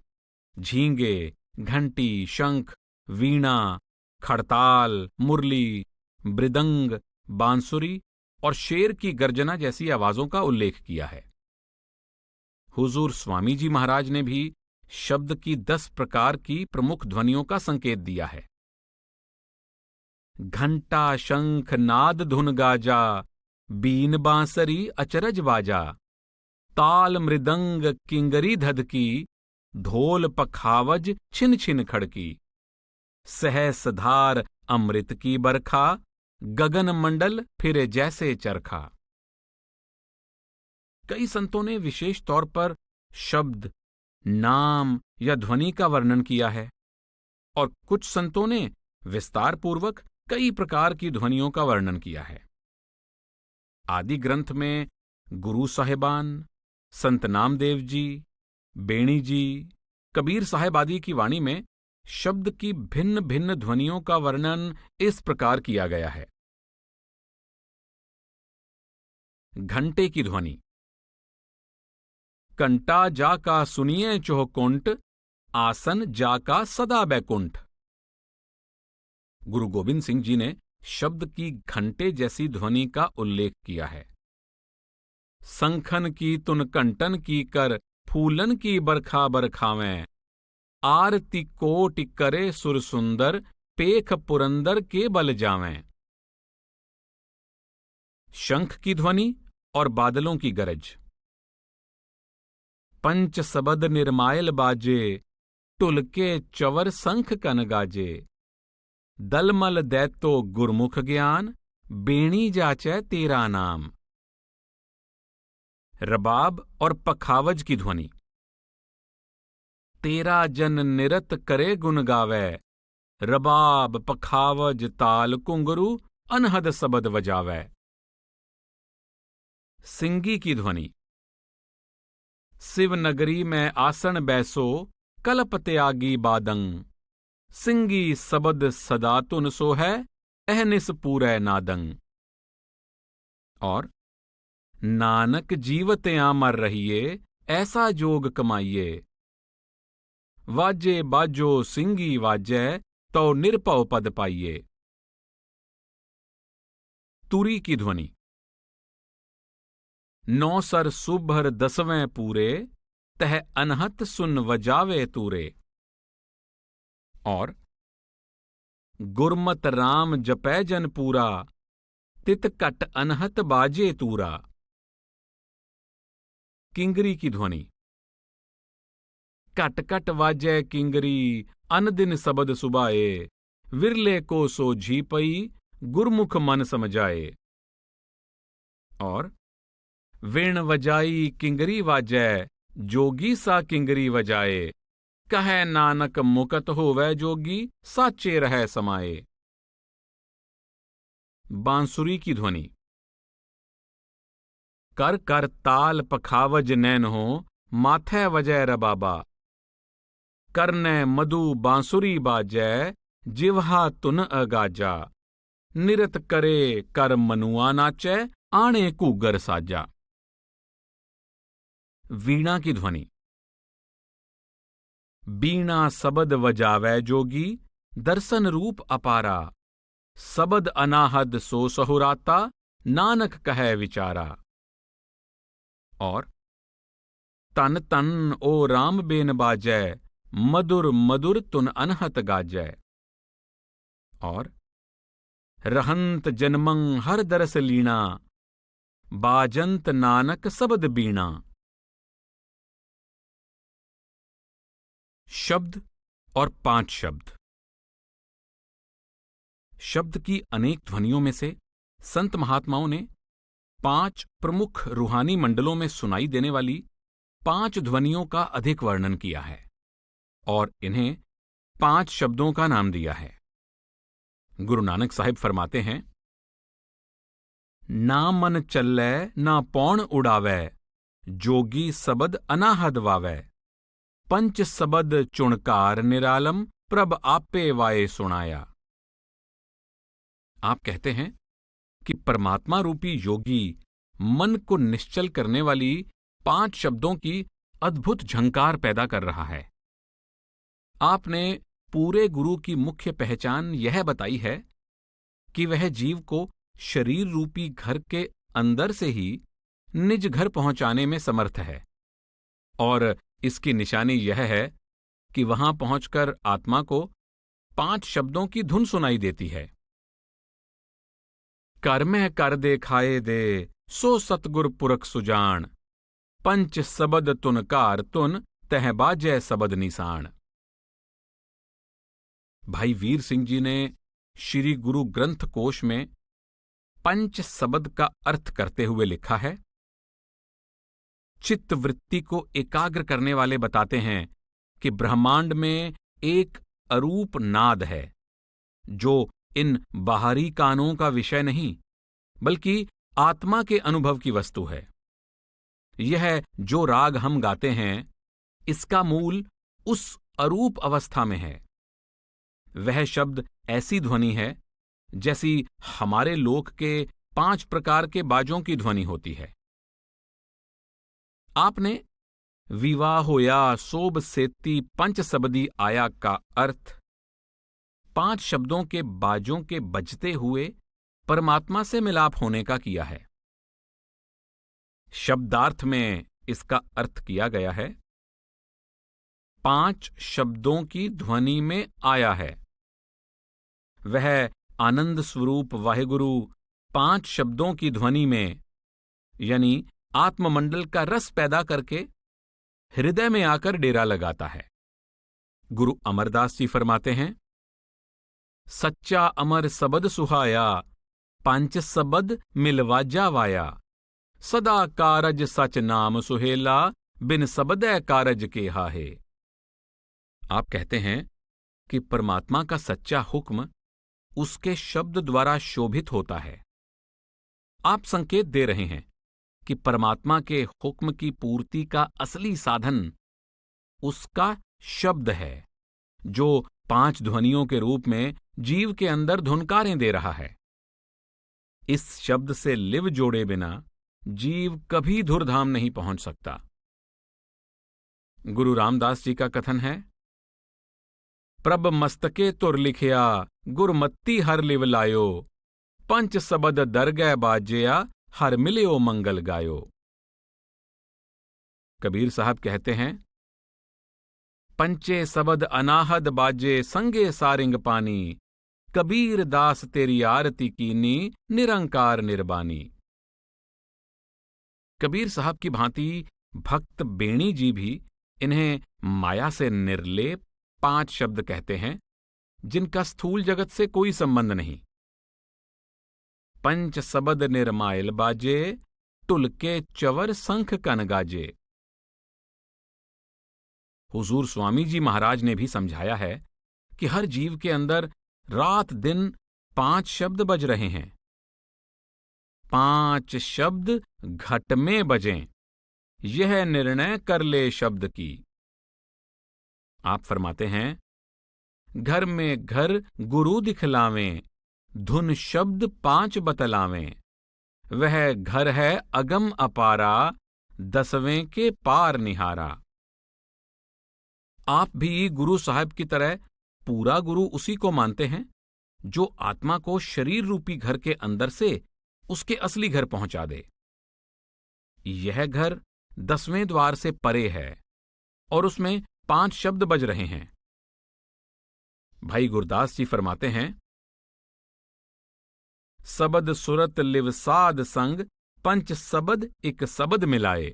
झींगे, घंटी, शंख, वीणा, खड़ताल, मुरली, मृदंग, बांसुरी और शेर की गर्जना जैसी आवाजों का उल्लेख किया है। हुजूर स्वामी जी महाराज ने भी शब्द की 10 प्रकार की प्रमुख ध्वनियों का संकेत दिया है। घंटा, शंख, नाद, धुन गाजा, बीन, बांसरी, अचरज बाजा, ताल, मृदंग, किंगरी धधकी, ढोल, पखावज, छिन छिन खड़की, सहस धार, अमृत की बरखा, गगन मंडल फिरे जैसे चरखा। कई संतों ने विशेष तौर पर शब्द, नाम या ध्वनि का वर्णन किया है और कुछ संतों ने विस्तार पूर्वक कई प्रकार की ध्वनियों का वर्णन किया है। आदि ग्रंथ में गुरु साहिबान, संत नामदेव जी, बेणी जी, कबीर साहिब आदि की वाणी में शब्द की भिन्न भिन्न ध्वनियों का वर्णन इस प्रकार किया गया है। घंटे की ध्वनि। कंटा जाका सुनिए चोहकुंट, आसन जाका सदा बैकुंठ। गुरु गोविंद सिंह जी ने शब्द की घंटे जैसी ध्वनि का उल्लेख किया है। संखन की तुन कंटन की कर, फूलन की बरखा बरखावें, आरती कोटि करे सुर सुंदर, पेख पुरंदर के बल जावें। शंख की ध्वनि और बादलों की गरज। पंच सबद निर्मायल बाजे, टुलके चवर शंख कन गाजे, दलमल दैतो गुरमुख ज्ञान, बेणी जाचै तेरा नाम। रबाब और पखावज की ध्वनि। तेरा जन निरत करे गुन गावे, रबाब, पखावज, ताल, कुंगरू, अनहद सबद बजावे। सिंगी की ध्वनि। शिव नगरी में आसन बैसो, कल्प त्यागी बादंग, सिंगी सबद सदा तुन सो है, अहनिस पूरै नादंग। और नानक जीवते आमर रहिए, ऐसा जोग कमाइए, वाजे बाजो सिंगी वाजै, तो निरपव पद पाइये। तुरी की ध्वनि। 9 सर सुभर 10वें पूरे, तह अनहत सुन वजावे तूरे। और गुरमत राम जपै जन पूरा, तित कट अनहत बाजे तूरा। किंगरी की ध्वनि। कट कट वाजै किंगरी, अन दिन सबद सुबाए, विरले को सो झीपई, गुरमुख मन समझाए। और वेण वजाई किंगरी वाजै, जोगी सा किंगरी वजाए, कहे नानक मुकत होवै जोगी, साचे रह समाए। बांसुरी की ध्वनि। कर कर ताल पखावज नैन हो, माथे वजै रबाबा, करने मधु बांसुरी बाजै, जिवहा तुन अगाजा, निरत करे कर मनुआ नाचै, आणे कूगर साजा। वीणा की ध्वनि। बीणा सबद वजावै जोगी, दर्शन रूप अपारा, सबद अनाहद सो सहुराता, नानक कहे विचारा। और तन तन ओ राम बेन बाजै, मधुर मधुर तुन अनहत गाजै। और रहंत जन्मं हर दरस लीणा, बाजंत नानक सबद बीणा। शब्द और 5 शब्द। शब्द की अनेक ध्वनियों में से संत महात्माओं ने 5 प्रमुख रूहानी मंडलों में सुनाई देने वाली 5 ध्वनियों का अधिक वर्णन किया है और इन्हें 5 शब्दों का नाम दिया है। गुरु नानक साहिब फरमाते हैं, ना मन चल्लै ना पौण उड़ावै, जोगी सबद अनाहद वावै, पंच सबद चुणकार निरालम, प्रभ आपे वाये सुनाया। आप कहते हैं कि परमात्मा रूपी योगी मन को निश्चल करने वाली 5 शब्दों की अद्भुत झंकार पैदा कर रहा है। आपने पूरे गुरु की मुख्य पहचान यह बताई है कि वह जीव को शरीर रूपी घर के अंदर से ही निज घर पहुंचाने में समर्थ है और इसकी निशानी यह है कि वहां पहुंचकर आत्मा को 5 शब्दों की धुन सुनाई देती है। कर मैं कर दे खाए दे, सो सतगुर पुरख सुजान, पंच सबद तुन कार तुन, तह बाजै सबद निशान। भाई वीर सिंह जी ने श्री गुरु ग्रंथ कोश में पंच सबद का अर्थ करते हुए लिखा है, चित्त वृत्ति को एकाग्र करने वाले बताते हैं कि ब्रह्मांड में एक अरूप नाद है जो इन बाहरी कानों का विषय नहीं बल्कि आत्मा के अनुभव की वस्तु है। यह जो राग हम गाते हैं इसका मूल उस अरूप अवस्था में है। वह शब्द ऐसी ध्वनि है जैसी हमारे लोक के 5 प्रकार के बाजों की ध्वनि होती है। आपने विवाह होया सोब सेती पंच सबदी आया का अर्थ 5 शब्दों के बाजों के बजते हुए परमात्मा से मिलाप होने का किया है। शब्दार्थ में इसका अर्थ किया गया है 5 शब्दों की ध्वनि में आया है। वह आनंद स्वरूप वाहिगुरु 5 शब्दों की ध्वनि में यानी आत्ममंडल का रस पैदा करके हृदय में आकर डेरा लगाता है। गुरु अमरदास जी फरमाते हैं, सच्चा अमर सबद सुहाया, पंच सबद मिलवाजा वाया, सदा कारज सच नाम सुहेला, बिन सबदै कारज के हाहे। आप कहते हैं कि परमात्मा का सच्चा हुक्म उसके शब्द द्वारा शोभित होता है। आप संकेत दे रहे हैं कि परमात्मा के हुक्म की पूर्ति का असली साधन उसका शब्द है जो 5 ध्वनियों के रूप में जीव के अंदर धुनकारें दे रहा है। इस शब्द से लिव जोड़े बिना जीव कभी धुरधाम नहीं पहुंच सकता। गुरु रामदास जी का कथन है, प्रभ मस्तके तुर लिखिया, गुरमत्ती हर लिव लायो, पंच सबद दरगह बाजया, हर मिलियो मंगल गायो। कबीर साहब कहते हैं, पंचे सबद अनाहद बाजे, संगे सारिंग पानी, कबीर दास तेरी आरती कीनी, निरंकार निर्बानी। कबीर साहब की भांति भक्त बेणी जी भी इन्हें माया से निर्लेप 5 शब्द कहते हैं जिनका स्थूल जगत से कोई संबंध नहीं। पंच सबद निर्मायल बाजे, टुलके चवर संख कन गाजे। हुजूर स्वामी जी महाराज ने भी समझाया है कि हर जीव के अंदर रात दिन 5 शब्द बज रहे हैं। 5 शब्द घट में बजें, यह निर्णय कर ले शब्द की। आप फरमाते हैं, घर में घर गुरु दिखलावें, धुन शब्द 5 बतलावें, वह घर है अगम अपारा, 10वें के पार निहारा। आप भी गुरु साहब की तरह पूरा गुरु उसी को मानते हैं जो आत्मा को शरीर रूपी घर के अंदर से उसके असली घर पहुंचा दे। यह घर 10वें द्वार से परे है और उसमें 5 शब्द बज रहे हैं। भाई गुरदास जी फरमाते हैं, सबद सुरत लिव साध संग, पंच सबद एक सबद मिलाए।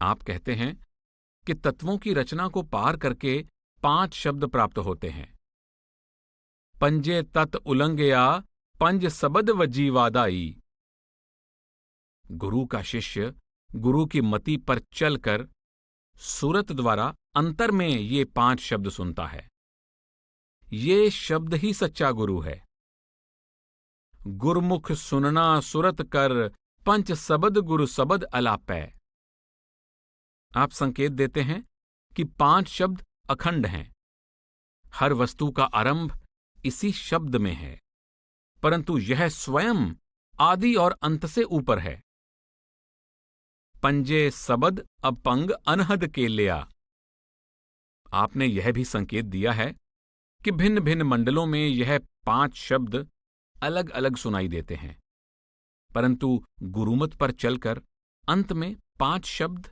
आप कहते हैं कि तत्वों की रचना को पार करके 5 शब्द प्राप्त होते हैं। पंजे तत् उलंघया, पंज सबद वजीवादाई। गुरु का शिष्य गुरु की मति पर चलकर सुरत द्वारा अंतर में ये 5 शब्द सुनता है। ये शब्द ही सच्चा गुरु है। गुरमुख सुनना सुरत कर, पंच सबद गुरु सबद अलापै। आप संकेत देते हैं कि 5 शब्द अखंड हैं। हर वस्तु का आरंभ इसी शब्द में है, परंतु यह स्वयं आदि और अंत से ऊपर है। पंजे सबद अपंग अनहद के लिया। आपने यह भी संकेत दिया है कि भिन्न भिन्न मंडलों में यह 5 शब्द अलग अलग सुनाई देते हैं, परंतु गुरुमत पर चलकर अंत में 5 शब्द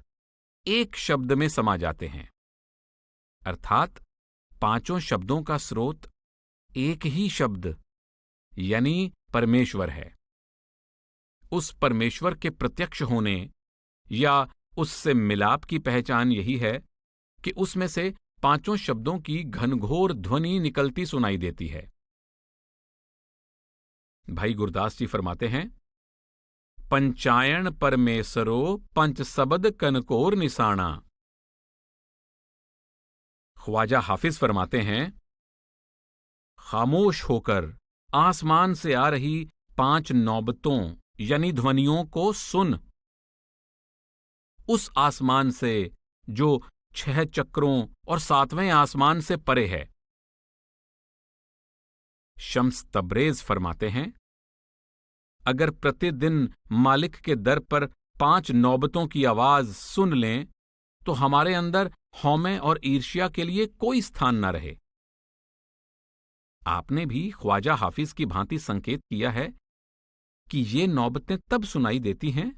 एक शब्द में समा जाते हैं। अर्थात 5 शब्दों का स्रोत एक ही शब्द यानी परमेश्वर है। उस परमेश्वर के प्रत्यक्ष होने या उससे मिलाप की पहचान यही है कि उसमें से 5 शब्दों की घनघोर ध्वनि निकलती सुनाई देती है। भाई गुरदास जी फरमाते हैं, पंचायन परमेसरो पंच सबद कनकोर निशाना। ख्वाजा हाफिज फरमाते हैं, खामोश होकर आसमान से आ रही 5 नौबतों यानी ध्वनियों को सुन। उस आसमान से जो 6 चक्रों और 7वें आसमान से परे है। शम्स तब्रेज फरमाते हैं, अगर प्रतिदिन मालिक के दर पर 5 नौबतों की आवाज सुन लें तो हमारे अंदर हौमे और ईर्ष्या के लिए कोई स्थान न रहे। आपने भी ख्वाजा हाफिज की भांति संकेत किया है कि ये नौबतें तब सुनाई देती हैं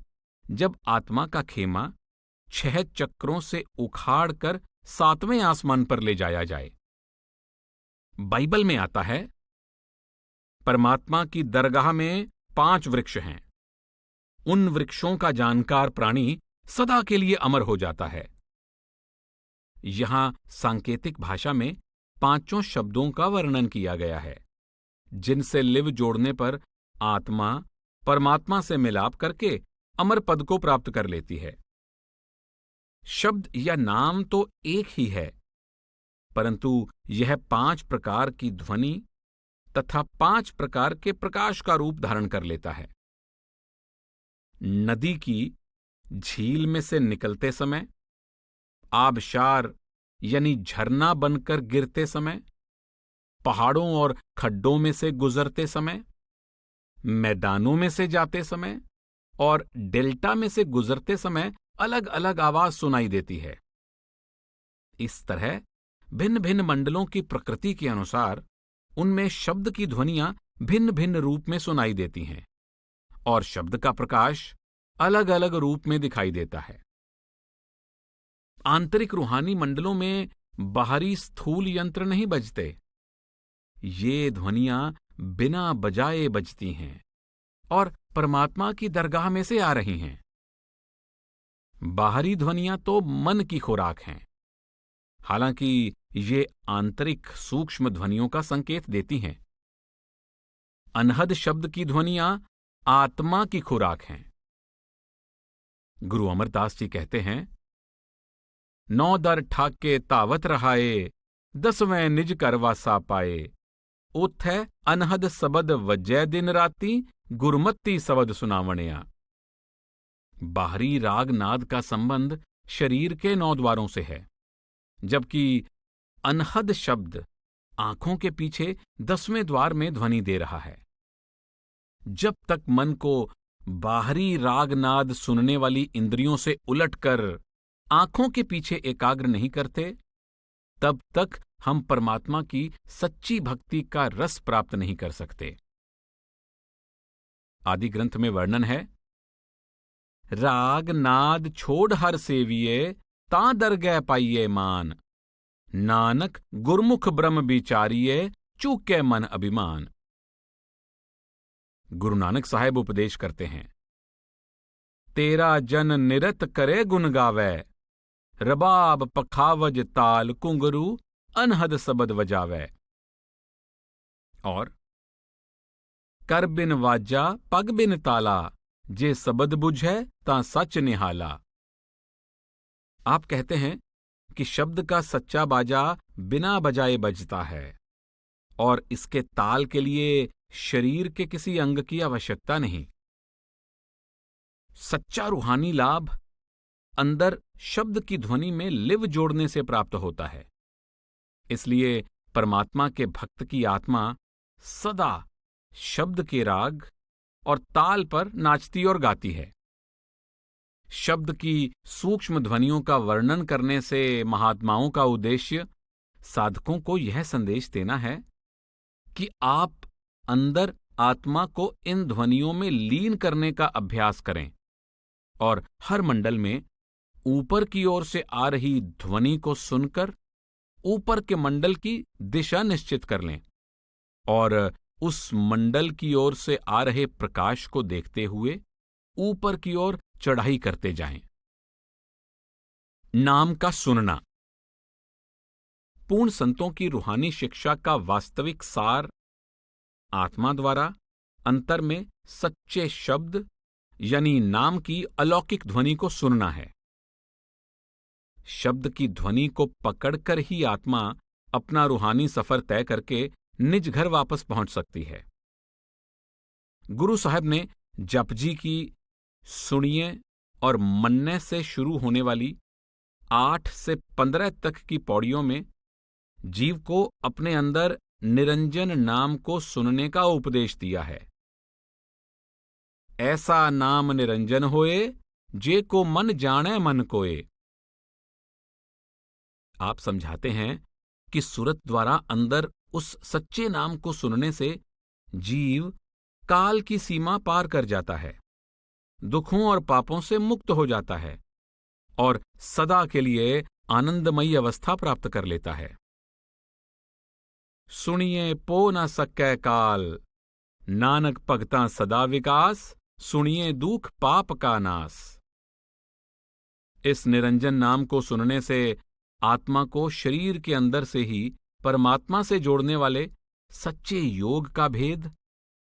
जब आत्मा का खेमा 6 चक्रों से उखाड़ कर 7वें आसमान पर ले जाया जाए। बाइबल में आता है, परमात्मा की दरगाह में 5 वृक्ष हैं। उन वृक्षों का जानकार प्राणी सदा के लिए अमर हो जाता है। यहां सांकेतिक भाषा में 5 शब्दों का वर्णन किया गया है, जिनसे लिव जोड़ने पर आत्मा परमात्मा से मिलाप करके अमर पद को प्राप्त कर लेती है। शब्द या नाम तो एक ही है, परंतु यह 5 प्रकार की ध्वनि तथा 5 प्रकार के प्रकाश का रूप धारण कर लेता है। नदी की झील में से निकलते समय, आबशार यानी झरना बनकर गिरते समय, पहाड़ों और खड्डों में से गुजरते समय, मैदानों में से जाते समय और डेल्टा में से गुजरते समय अलग अलग आवाज सुनाई देती है। इस तरह भिन्न भिन्न मंडलों की प्रकृति के अनुसार उनमें शब्द की ध्वनियां भिन्न भिन्न रूप में सुनाई देती हैं और शब्द का प्रकाश अलग अलग रूप में दिखाई देता है। आंतरिक रूहानी मंडलों में बाहरी स्थूल यंत्र नहीं बजते। ये ध्वनियां बिना बजाए बजती हैं और परमात्मा की दरगाह में से आ रही हैं। बाहरी ध्वनियां तो मन की खुराक हैं, हालांकि ये आंतरिक सूक्ष्म ध्वनियों का संकेत देती हैं। अनहद शब्द की ध्वनियां आत्मा की खुराक हैं। गुरु अमरदास जी कहते हैं, 9 दर ठाके तावत रहाए, 10वें निज करवासा पाए। उथ अनहद सबद वजय दिन राती, गुरमत्ती सबद सुनावणिया। बाहरी राग नाद का संबंध शरीर के 9 द्वारों से है, जबकि अनहद शब्द आंखों के पीछे 10वें द्वार में ध्वनि दे रहा है। जब तक मन को बाहरी रागनाद सुनने वाली इंद्रियों से उलटकर आंखों के पीछे एकाग्र नहीं करते, तब तक हम परमात्मा की सच्ची भक्ति का रस प्राप्त नहीं कर सकते। आदि ग्रंथ में वर्णन है, राग नाद छोड़ हर सेविये, तां दरगह पाइये मान। नानक गुरमुख ब्रह्म बिचारिये, चूके मन अभिमान। गुरु नानक साहेब उपदेश करते हैं, तेरा जन निरत करे गुन गावे, रबाब पखावज ताल कुंगरू, अनहद सबद वजावे। और कर बिन वाजा पग बिन ताला, जे सबद बुझै तां सच निहाला। आप कहते हैं कि शब्द का सच्चा बाजा बिना बजाए बजता है और इसके ताल के लिए शरीर के किसी अंग की आवश्यकता नहीं। सच्चा रूहानी लाभ अंदर शब्द की ध्वनि में लिव जोड़ने से प्राप्त होता है। इसलिए परमात्मा के भक्त की आत्मा सदा शब्द के राग और ताल पर नाचती और गाती है। शब्द की सूक्ष्म ध्वनियों का वर्णन करने से महात्माओं का उद्देश्य साधकों को यह संदेश देना है कि आप अंदर आत्मा को इन ध्वनियों में लीन करने का अभ्यास करें और हर मंडल में ऊपर की ओर से आ रही ध्वनि को सुनकर ऊपर के मंडल की दिशा निश्चित कर लें और उस मंडल की ओर से आ रहे प्रकाश को देखते हुए ऊपर की ओर चढ़ाई करते जाएं। नाम का सुनना पूर्ण संतों की रूहानी शिक्षा का वास्तविक सार आत्मा द्वारा अंतर में सच्चे शब्द यानी नाम की अलौकिक ध्वनि को सुनना है। शब्द की ध्वनि को पकड़कर ही आत्मा अपना रूहानी सफर तय करके निज घर वापस पहुंच सकती है। गुरु साहब ने जपजी की सुनिए और मन्ने से शुरू होने वाली 8 से 15 तक की पौड़ियों में जीव को अपने अंदर निरंजन नाम को सुनने का उपदेश दिया है। ऐसा नाम निरंजन होए, जे को मन जाने मन कोए। आप समझाते हैं कि सुरत द्वारा अंदर उस सच्चे नाम को सुनने से जीव काल की सीमा पार कर जाता है, दुखों और पापों से मुक्त हो जाता है और सदा के लिए आनंदमयी अवस्था प्राप्त कर लेता है। सुनिए पो न सकै काल, नानक भगतां सदा विकास, सुनिए दुख पाप का नाश। इस निरंजन नाम को सुनने से आत्मा को शरीर के अंदर से ही परमात्मा से जोड़ने वाले सच्चे योग का भेद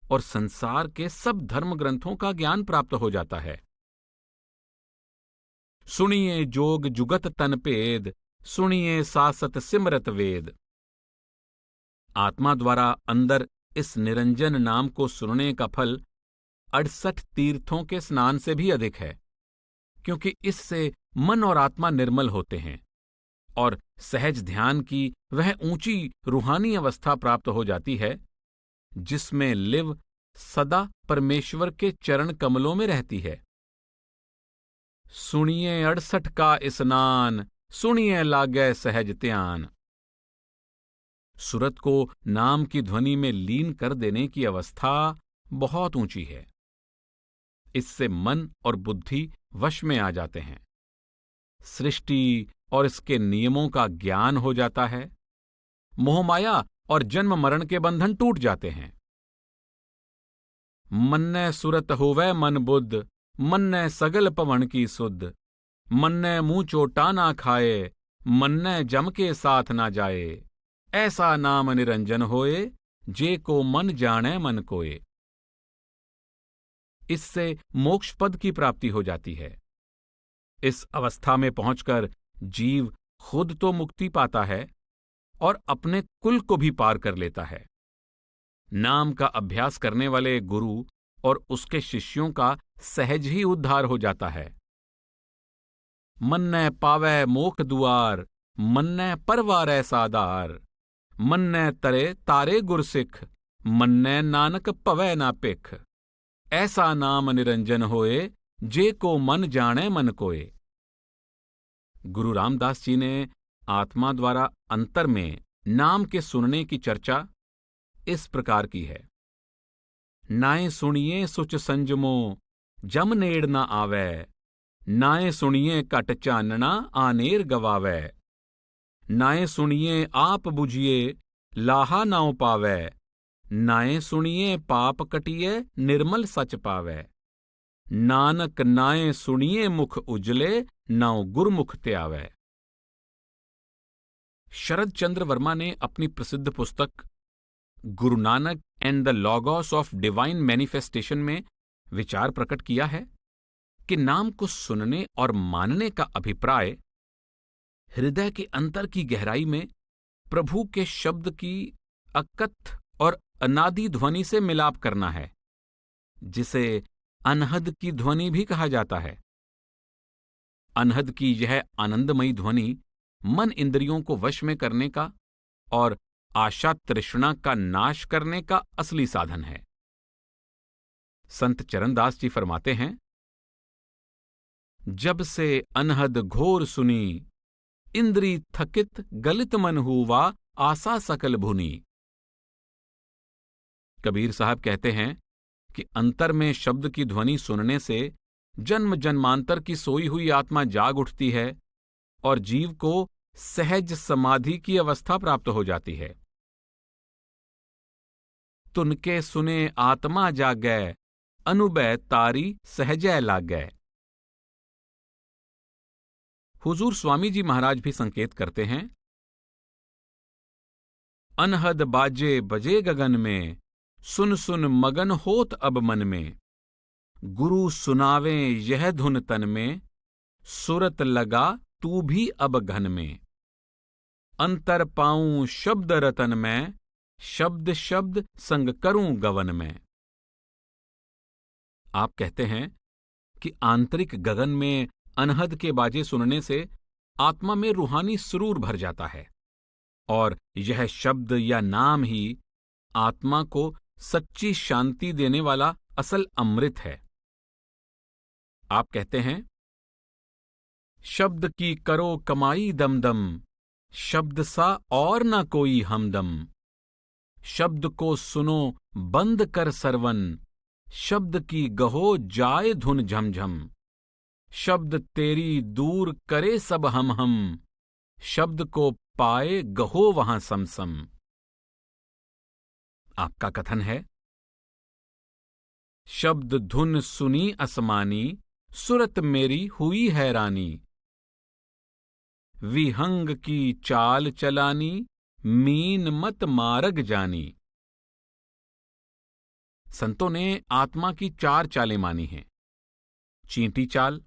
और संसार के सब धर्म ग्रंथों का ज्ञान प्राप्त हो जाता है। सुनिए जोग जुगत तन भेद, सुनिए सासत सिमरत वेद। आत्मा द्वारा अंदर इस निरंजन नाम को सुनने का फल 68 तीर्थों के स्नान से भी अधिक है, क्योंकि इससे मन और आत्मा निर्मल होते हैं और सहज ध्यान की वह ऊंची रूहानी अवस्था प्राप्त हो जाती है जिसमें लिव सदा परमेश्वर के चरण कमलों में रहती है। सुनिए 68 का स्नान, सुनिए लागे सहज ध्यान। सुरत को नाम की ध्वनि में लीन कर देने की अवस्था बहुत ऊंची है। इससे मन और बुद्धि वश में आ जाते हैं, सृष्टि और इसके नियमों का ज्ञान हो जाता है, मोहमाया और जन्म मरण के बंधन टूट जाते हैं। मन्ने सुरत होवै मन बुद्ध, मन्ने सगल पवन की सुध, मन्ने मुंह चोटा ना खाए, मन्ने जम के साथ ना जाए। ऐसा नाम निरंजन होए, जे को मन जाने मन कोए। इससे मोक्ष पद की प्राप्ति हो जाती है। इस अवस्था में पहुंचकर जीव खुद तो मुक्ति पाता है और अपने कुल को भी पार कर लेता है। नाम का अभ्यास करने वाले गुरु और उसके शिष्यों का सहज ही उद्धार हो जाता है। मन्ने पावै मोख दुआर, मन्ने परवारै सादार, मन्ने तरे तारे गुरसिख, मन्ने नानक पवै ना पिख। ऐसा नाम निरंजन होए, जे को मन जाने मन कोए। गुरु रामदास जी ने आत्मा द्वारा अंतर में नाम के सुनने की चर्चा इस प्रकार की है। नाए सुनिए सुच संजमो, जम नेड़ ना आवे, नाए सुनिए कट चानना आनेर गवावे। नाए सुनिए आप बुझिए, लाहा नाउ पावे। नाए सुनिए पाप कटिए, निर्मल सच पावे। नानक नाए सुनिए मुख उजले, नाउ गुरमुख त्यावे। शरद चंद्र वर्मा ने अपनी प्रसिद्ध पुस्तक Guru Nanak and the logos of divine manifestation में विचार प्रकट किया है कि नाम को सुनने और मानने का अभिप्राय हृदय के अंतर की गहराई में प्रभु के शब्द की अकथ और अनादि ध्वनि से मिलाप करना है, जिसे अनहद की ध्वनि भी कहा जाता है। अनहद की यह आनंदमयी ध्वनि मन इंद्रियों को वश में करने का और आशा तृष्णा का नाश करने का असली साधन है। संत चरणदास जी फरमाते हैं, जब से अनहद घोर सुनी, इंद्री थकित गलित मन हुआ, आशा सकल भुनी। कबीर साहब कहते हैं कि अंतर में शब्द की ध्वनि सुनने से जन्म जन्मांतर की सोई हुई आत्मा जाग उठती है और जीव को सहज समाधि की अवस्था प्राप्त हो जाती है। तुनके सुने आत्मा जागै, अनुभय तारी सहजै लागै। हुजूर स्वामी जी महाराज भी संकेत करते हैं, अनहद बाजे बजे गगन में, सुन सुन मगन होत अब मन में। गुरु सुनावें यह धुन तन में, सुरत लगा तू भी अब घन में। अंतर पाऊं शब्द रतन में, शब्द शब्द संग करूं गवन में। आप कहते हैं कि आंतरिक गगन में अनहद के बाजे सुनने से आत्मा में रूहानी सुरूर भर जाता है और यह शब्द या नाम ही आत्मा को सच्ची शांति देने वाला असल अमृत है। आप कहते हैं, शब्द की करो कमाई दमदम, शब्द सा और ना कोई हमदम। शब्द को सुनो बंद कर सरवन, शब्द की गहो जाए धुन झमझम। शब्द तेरी दूर करे सब हम, शब्द को पाए गहो वहां समसम। आपका कथन है, शब्द धुन सुनी असमानी, सुरत मेरी हुई हैरानी। विहंग की चाल चलानी, मीन मत मार्ग जानी। संतों ने आत्मा की 4 चालें मानी हैं, चींटी चाल,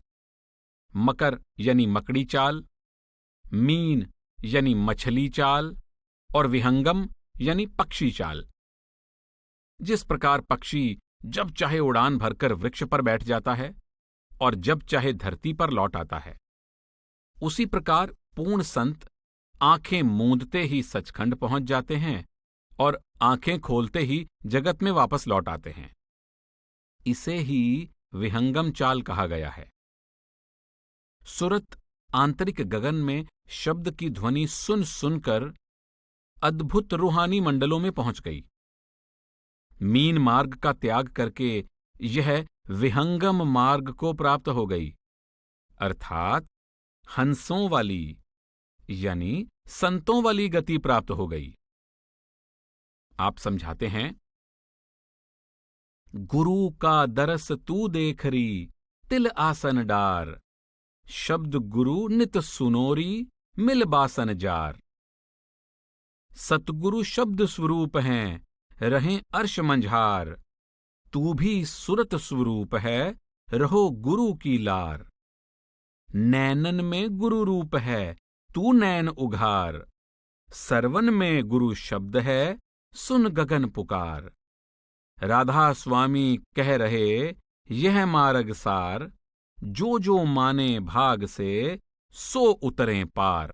मकर यानी मकड़ी चाल, मीन यानी मछली चाल और विहंगम यानी पक्षी चाल। जिस प्रकार पक्षी जब चाहे उड़ान भरकर वृक्ष पर बैठ जाता है और जब चाहे धरती पर लौट आता है, उसी प्रकार पूर्ण संत आंखें मूंदते ही सचखंड पहुंच जाते हैं और आंखें खोलते ही जगत में वापस लौट आते हैं। इसे ही विहंगम चाल कहा गया है। सुरत आंतरिक गगन में शब्द की ध्वनि सुन सुनकर अद्भुत रूहानी मंडलों में पहुंच गई। मीन मार्ग का त्याग करके यह विहंगम मार्ग को प्राप्त हो गई, अर्थात हंसों वाली यानी संतों वाली गति प्राप्त हो गई। आप समझाते हैं, गुरु का दरस तू देख री, तिल आसन डार। शब्द गुरु नित सुनोरी, मिल बासन जार। सतगुरु शब्द स्वरूप हैं, रहें अर्श मंझार। तू भी सुरत स्वरूप है, रहो गुरु की लार। नैनन में गुरु रूप है, तू नैन उघार। सरवन में गुरु शब्द है, सुन गगन पुकार। राधा स्वामी कह रहे यह मार्ग सार। जो जो माने भाग से, सो उतरें पार।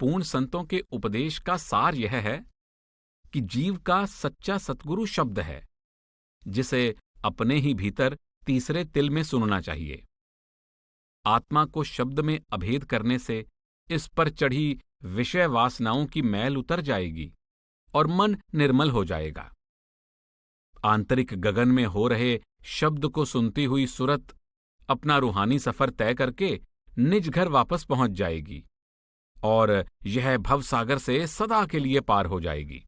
पूर्ण संतों के उपदेश का सार यह है कि जीव का सच्चा सतगुरु शब्द है, जिसे अपने ही भीतर तीसरे तिल में सुनना चाहिए। आत्मा को शब्द में अभेद करने से इस पर चढ़ी विषय वासनाओं की मैल उतर जाएगी और मन निर्मल हो जाएगा। आंतरिक गगन में हो रहे शब्द को सुनती हुई सुरत अपना रूहानी सफर तय करके निज घर वापस पहुंच जाएगी और यह भवसागर से सदा के लिए पार हो जाएगी।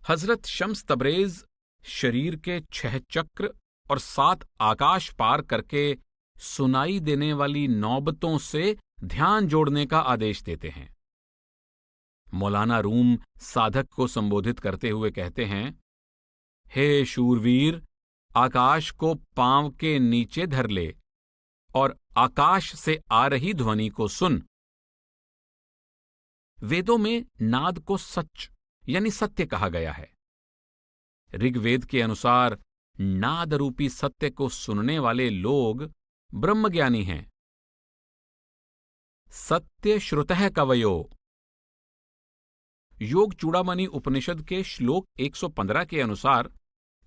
हजरत शम्स तबरेज शरीर के 6 चक्र और 7 आकाश पार करके सुनाई देने वाली नौबतों से ध्यान जोड़ने का आदेश देते हैं। मौलाना रूम साधक को संबोधित करते हुए कहते हैं, हे शूरवीर, आकाश को पांव के नीचे धर ले और आकाश से आ रही ध्वनि को सुन। वेदों में नाद को सच यानी सत्य कहा गया है। ऋग्वेद के अनुसार नाद रूपी सत्य को सुनने वाले लोग ब्रह्मज्ञानी हैं। सत्य श्रुतः कवयो। योग चूड़ामणि उपनिषद के श्लोक 115 के अनुसार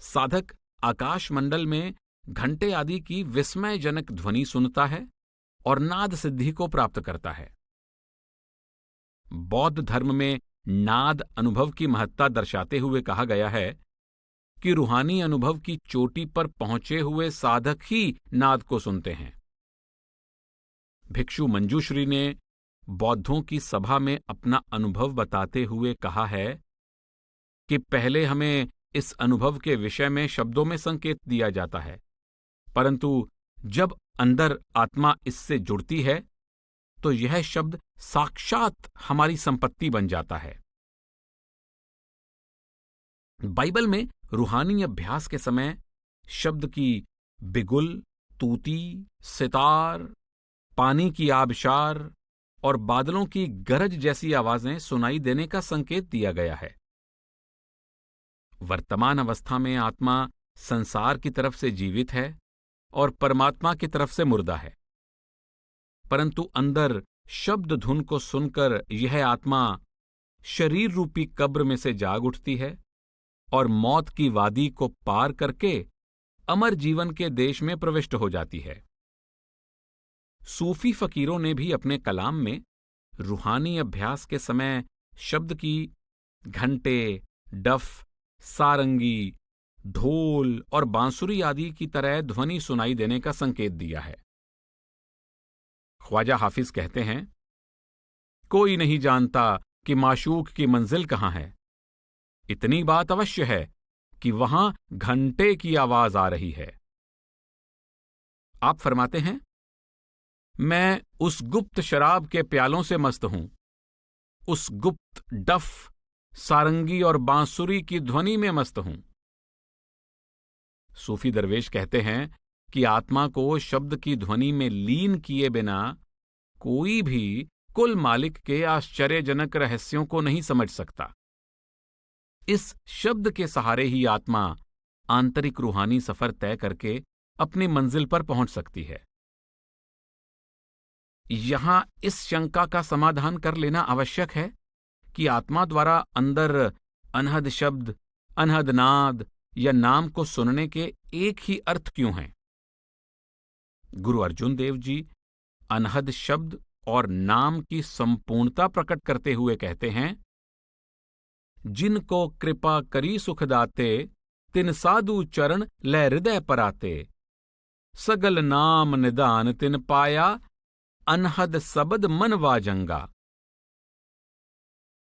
साधक आकाश मंडल में घंटे आदि की विस्मयजनक ध्वनि सुनता है और नाद सिद्धि को प्राप्त करता है। बौद्ध धर्म में नाद अनुभव की महत्ता दर्शाते हुए कहा गया है कि रूहानी अनुभव की चोटी पर पहुंचे हुए साधक ही नाद को सुनते हैं। भिक्षु मंजूश्री ने बौद्धों की सभा में अपना अनुभव बताते हुए कहा है कि पहले हमें इस अनुभव के विषय में शब्दों में संकेत दिया जाता है, परंतु जब अंदर आत्मा इससे जुड़ती है तो यह शब्द साक्षात हमारी संपत्ति बन जाता है। बाइबल में रूहानी अभ्यास के समय शब्द की बिगुल, तूती, सितार, पानी की आबशार और बादलों की गरज जैसी आवाजें सुनाई देने का संकेत दिया गया है। वर्तमान अवस्था में आत्मा संसार की तरफ से जीवित है और परमात्मा की तरफ से मुर्दा है, परंतु अंदर शब्द धुन को सुनकर यह आत्मा शरीर रूपी कब्र में से जाग उठती है और मौत की वादी को पार करके अमर जीवन के देश में प्रविष्ट हो जाती है। सूफी फकीरों ने भी अपने कलाम में रूहानी अभ्यास के समय शब्द की घंटे, डफ, सारंगी, ढोल और बांसुरी आदि की तरह ध्वनि सुनाई देने का संकेत दिया है। ख्वाजा हाफिज कहते हैं, कोई नहीं जानता कि माशूक की मंजिल कहां है, इतनी बात अवश्य है कि वहां घंटे की आवाज आ रही है। आप फरमाते हैं, मैं उस गुप्त शराब के प्यालों से मस्त हूं, उस गुप्त डफ, सारंगी और बांसुरी की ध्वनि में मस्त हूं। सूफी दरवेश कहते हैं कि आत्मा को शब्द की ध्वनि में लीन किए बिना कोई भी कुल मालिक के आश्चर्यजनक रहस्यों को नहीं समझ सकता। इस शब्द के सहारे ही आत्मा आंतरिक रूहानी सफर तय करके अपनी मंजिल पर पहुंच सकती है। यहां इस शंका का समाधान कर लेना आवश्यक है कि आत्मा द्वारा अंदर अनहद शब्द, अनहद नाद या नाम को सुनने के एक ही अर्थ क्यों हैं। गुरु अर्जुन देव जी अनहद शब्द और नाम की संपूर्णता प्रकट करते हुए कहते हैं, जिनको कृपा करी सुख दाते, तिन साधु चरण लै हृदय पराते, सगल नाम निदान तिन पाया, अनहद सबद मन वाजंगा।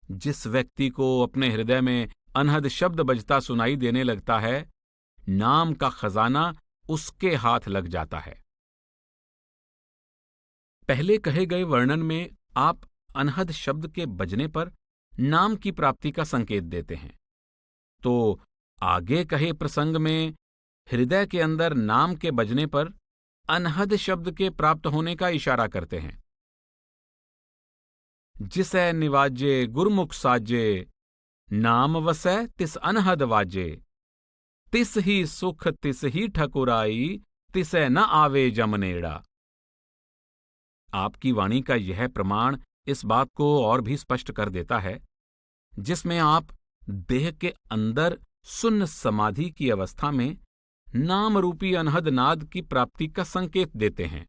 जिस व्यक्ति को अपने हृदय में अनहद शब्द बजता सुनाई देने लगता है, नाम का खजाना उसके हाथ लग जाता है। पहले कहे गए वर्णन में आप अनहद शब्द के बजने पर नाम की प्राप्ति का संकेत देते हैं, तो आगे कहे प्रसंग में हृदय के अंदर नाम के बजने पर अनहद शब्द के प्राप्त होने का इशारा करते हैं। जिसै निवाजे गुरमुख साजे, नाम वसै तिस अनहद वाजे, तिस ही सुख तिस ही ठकुराई, तिसै न आवे जमनेड़ा। आपकी वाणी का यह प्रमाण इस बात को और भी स्पष्ट कर देता है, जिसमें आप देह के अंदर सुन्न समाधि की अवस्था में नाम रूपी अनहद नाद की प्राप्ति का संकेत देते हैं।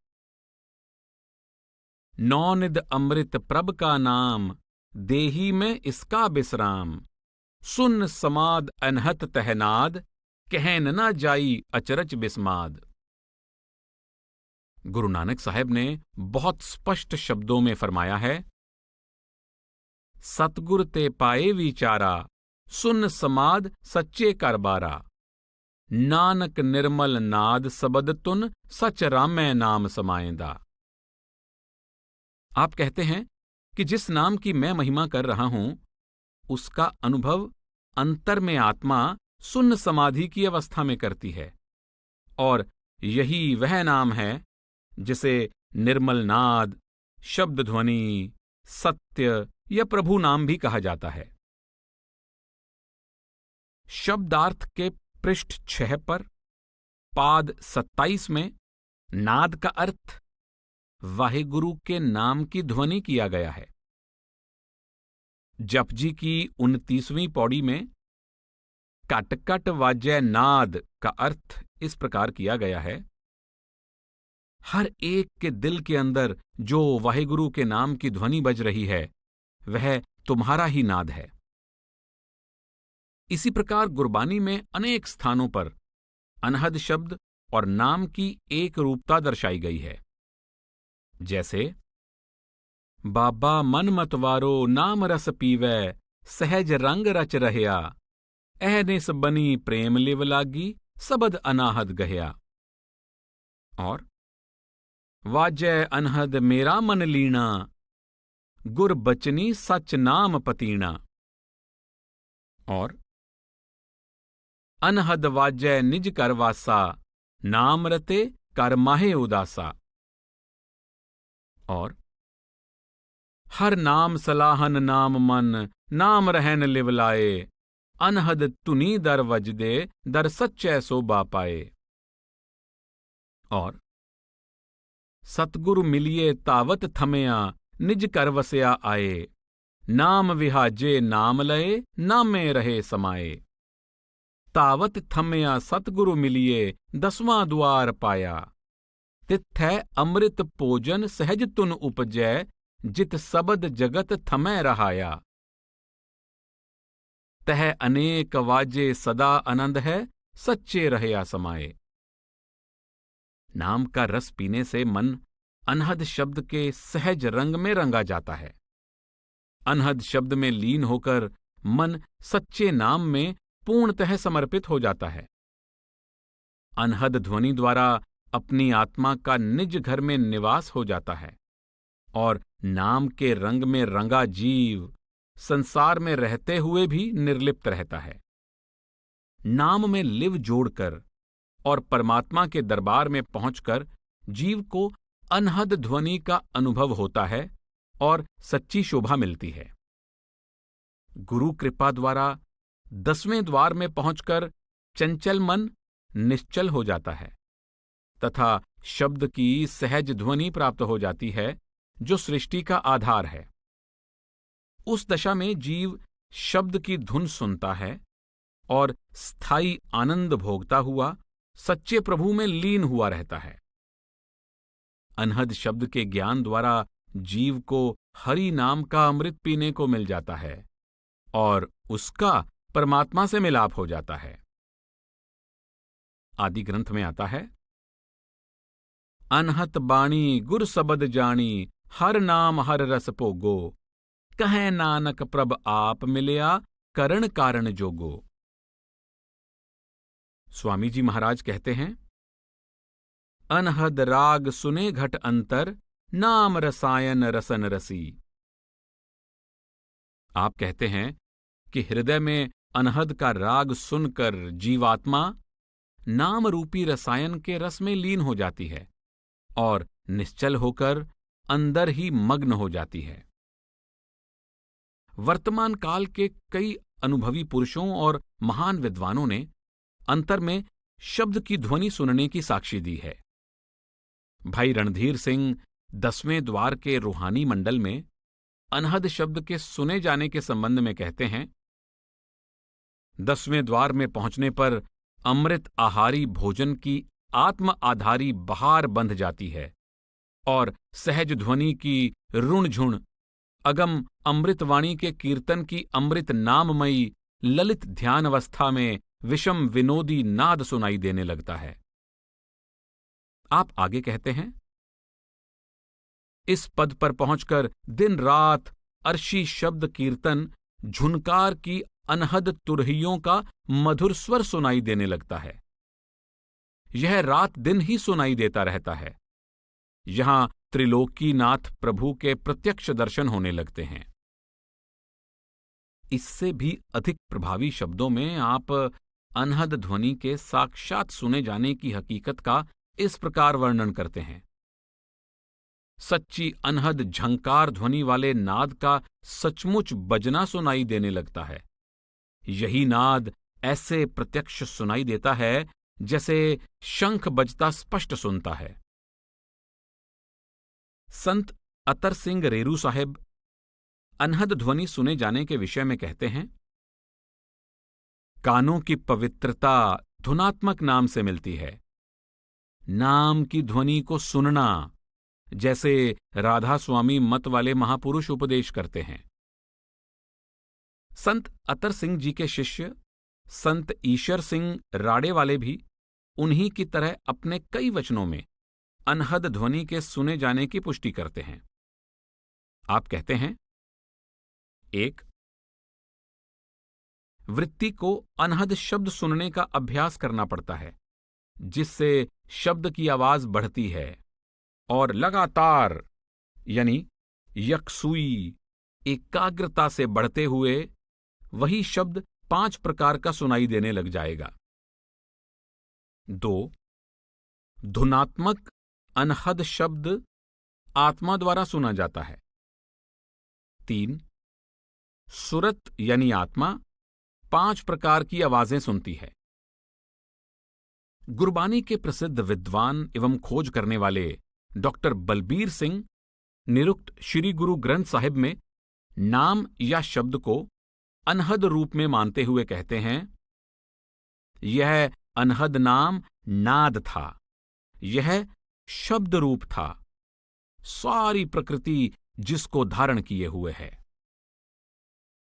नौनिद अमृत प्रभ का नाम, देही में इसका विश्राम, सुन समाद अनहत तहनाद, कहन न जाई अचरज बिस्माद। गुरु नानक साहब ने बहुत स्पष्ट शब्दों में फरमाया है, सतगुर ते पाए विचारा, सुन समाद सच्चे करबारा। नानक निर्मल नाद सबद तुन, सच रामै नाम समाएंदा। आप कहते हैं कि जिस नाम की मैं महिमा कर रहा हूं, उसका अनुभव अंतर में आत्मा सुन्न समाधि की अवस्था में करती है, और यही वह नाम है जिसे निर्मल नाद, शब्द ध्वनि, सत्य या प्रभु नाम भी कहा जाता है। शब्दार्थ के पृष्ठ 6 पर पाद 27 में नाद का अर्थ वाहिगुरु के नाम की ध्वनि किया गया है। जपजी की 29वीं पौड़ी में कट कट वाजै नाद का अर्थ इस प्रकार किया गया है, हर एक के दिल के अंदर जो वाहिगुरु के नाम की ध्वनि बज रही है, वह तुम्हारा ही नाद है। इसी प्रकार गुरबानी में अनेक स्थानों पर अनहद शब्द और नाम की एक रूपता दर्शाई गई है। जैसे बाबा मन मतवारो नाम रस पीवै, सहज रंग रच रहया, एहनिस बनी प्रेम लिव लागी, सबद अनाहद गहया। और वाजै अनहद मेरा मन लीना, गुर बचनी सच नाम पतीना। और अनहद वाजै निज कर वासा, नाम रते कर माहे उदासा। और हर नाम सलाहन नाम मन, नाम रहन लिवलाए, अनहद तुनी दर वजदे, दर सच्चै सोबा पाए। और सतगुरु मिलिए तावत थमया, निज कर वसया आए, नाम विहाजे नाम लए, नामे रहे समाए। तावत थमया सतगुरु मिलिए, 10वां द्वार पाया, तिथै अमृत भोजन सहज तुन उपजै, जित सबद जगत थमै रहाया। तह अनेक वाजे सदा आनंद है, सच्चे रहया समाए। नाम का रस पीने से मन अनहद शब्द के सहज रंग में रंगा जाता है। अनहद शब्द में लीन होकर मन सच्चे नाम में पूर्णतः समर्पित हो जाता है। अनहद ध्वनि द्वारा अपनी आत्मा का निज घर में निवास हो जाता है, और नाम के रंग में रंगा जीव संसार में रहते हुए भी निर्लिप्त रहता है। नाम में लिव जोड़कर और परमात्मा के दरबार में पहुंचकर जीव को अनहद ध्वनि का अनुभव होता है और सच्ची शोभा मिलती है। गुरु कृपा द्वारा 10वें द्वार में पहुंचकर चंचल मन निश्चल हो जाता है तथा शब्द की सहज ध्वनि प्राप्त हो जाती है, जो सृष्टि का आधार है। उस दशा में जीव शब्द की धुन सुनता है और स्थायी आनंद भोगता हुआ सच्चे प्रभु में लीन हुआ रहता है। अनहद शब्द के ज्ञान द्वारा जीव को हरि नाम का अमृत पीने को मिल जाता है और उसका परमात्मा से मिलाप हो जाता है। आदि ग्रंथ में आता है, अनहत बाणी गुर सबद जानी, हर नाम हर रस भोगो, कहे नानक प्रभ आप मिलया, करण कारण जोगो। स्वामी जी महाराज कहते हैं, अनहद राग सुने घट अंतर, नाम रसायन रसन रसी। आप कहते हैं कि हृदय में अनहद का राग सुनकर जीवात्मा नाम रूपी रसायन के रस में लीन हो जाती है और निश्चल होकर अंदर ही मग्न हो जाती है। वर्तमान काल के कई अनुभवी पुरुषों और महान विद्वानों ने अंतर में शब्द की ध्वनि सुनने की साक्षी दी है। भाई रणधीर सिंह 10वें द्वार के रूहानी मंडल में अनहद शब्द के सुने जाने के संबंध में कहते हैं, 10वें द्वार में पहुंचने पर अमृत आहारी भोजन की आत्म आधारी बहार बंध जाती है और सहज ध्वनि की रुणझुण अगम अमृतवाणी के कीर्तन की अमृत नाममयी ललित ध्यान अवस्था में विषम विनोदी नाद सुनाई देने लगता है। आप आगे कहते हैं, इस पद पर पहुंचकर दिन रात अर्शी शब्द कीर्तन झुनकार की अनहद तुरहियों का मधुर स्वर सुनाई देने लगता है। यह रात दिन ही सुनाई देता रहता है। यहां त्रिलोकीनाथ प्रभु के प्रत्यक्ष दर्शन होने लगते हैं। इससे भी अधिक प्रभावी शब्दों में आप अनहद ध्वनि के साक्षात सुने जाने की हकीकत का इस प्रकार वर्णन करते हैं। सच्ची अनहद झंकार ध्वनि वाले नाद का सचमुच बजना सुनाई देने लगता है। यही नाद ऐसे प्रत्यक्ष सुनाई देता है जैसे शंख बजता स्पष्ट सुनता है। संत अतर सिंह रेरू साहिब अनहद ध्वनि सुने जाने के विषय में कहते हैं, कानों की पवित्रता धुनात्मक नाम से मिलती है। नाम की ध्वनि को सुनना, जैसे राधा स्वामी मत वाले महापुरुष उपदेश करते हैं। संत अतर सिंह जी के शिष्य संत ईशर सिंह राड़े वाले भी उन्हीं की तरह अपने कई वचनों में अनहद ध्वनि के सुने जाने की पुष्टि करते हैं। आप कहते हैं, 1. वृत्ति को अनहद शब्द सुनने का अभ्यास करना पड़ता है, जिससे शब्द की आवाज बढ़ती है और लगातार यानी यकसुई एकाग्रता से बढ़ते हुए वही शब्द 5 प्रकार का सुनाई देने लग जाएगा। 2. धुनात्मक अनहद शब्द आत्मा द्वारा सुना जाता है। 3. सुरत यानी आत्मा 5 प्रकार की आवाजें सुनती है। गुरबानी के प्रसिद्ध विद्वान एवं खोज करने वाले डॉक्टर बलबीर सिंह निरुक्त श्री गुरु ग्रंथ साहिब में नाम या शब्द को अनहद रूप में मानते हुए कहते हैं, यह अनहद नाम नाद था, यह शब्द रूप था, सारी प्रकृति जिसको धारण किए हुए है।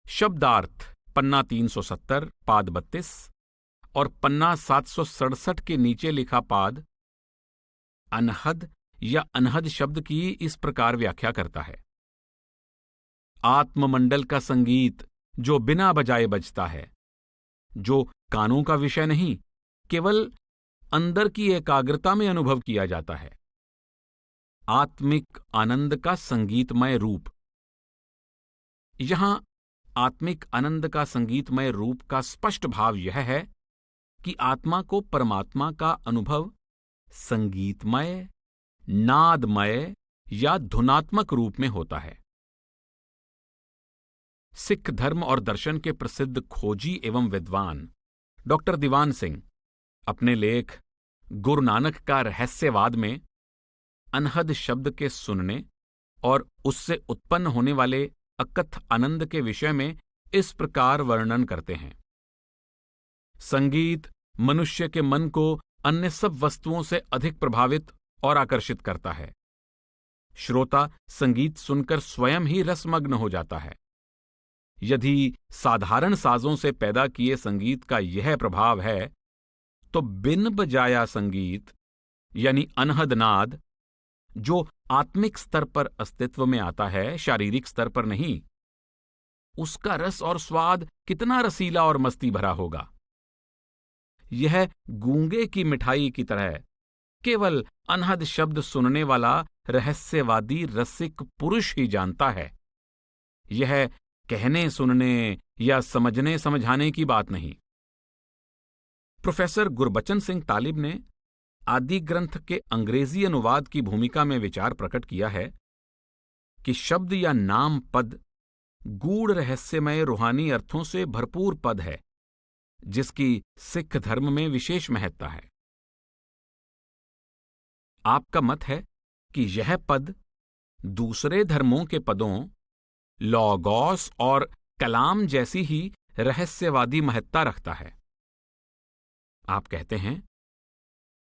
शब्दार्थ पन्ना 370 पाद 32 और पन्ना 767 के नीचे लिखा पाद अनहद या अनहद शब्द की इस प्रकार व्याख्या करता है, आत्ममंडल का संगीत जो बिना बजाए बजता है, जो कानों का विषय नहीं, केवल अंदर की एकाग्रता में अनुभव किया जाता है। आत्मिक आनंद का संगीतमय रूप। यहां आत्मिक आनंद का संगीतमय रूप का स्पष्ट भाव यह है कि आत्मा को परमात्मा का अनुभव संगीतमय, नादमय या धुनात्मक रूप में होता है। सिख धर्म और दर्शन के प्रसिद्ध खोजी एवं विद्वान डॉक्टर दीवान सिंह अपने लेख गुरु नानक का रहस्यवाद में अनहद शब्द के सुनने और उससे उत्पन्न होने वाले अकथ आनंद के विषय में इस प्रकार वर्णन करते हैं, संगीत मनुष्य के मन को अन्य सब वस्तुओं से अधिक प्रभावित और आकर्षित करता है। श्रोता संगीत सुनकर स्वयं ही रसमग्न हो जाता है। यदि साधारण साजों से पैदा किए संगीत का यह प्रभाव है, तो बिन बजाया संगीत यानी अनहद नाद, जो आत्मिक स्तर पर अस्तित्व में आता है, शारीरिक स्तर पर नहीं, उसका रस और स्वाद कितना रसीला और मस्ती भरा होगा। यह गूंगे की मिठाई की तरह केवल अनहद शब्द सुनने वाला रहस्यवादी रसिक पुरुष ही जानता है। यह कहने सुनने या समझने समझाने की बात नहीं। प्रोफेसर गुरबचन सिंह तालिब ने आदि ग्रंथ के अंग्रेजी अनुवाद की भूमिका में विचार प्रकट किया है कि शब्द या नाम पद गूढ़ रहस्यमय रूहानी अर्थों से भरपूर पद है, जिसकी सिख धर्म में विशेष महत्ता है। आपका मत है कि यह पद दूसरे धर्मों के पदों लॉगोस और कलाम जैसी ही रहस्यवादी महत्ता रखता है। आप कहते हैं,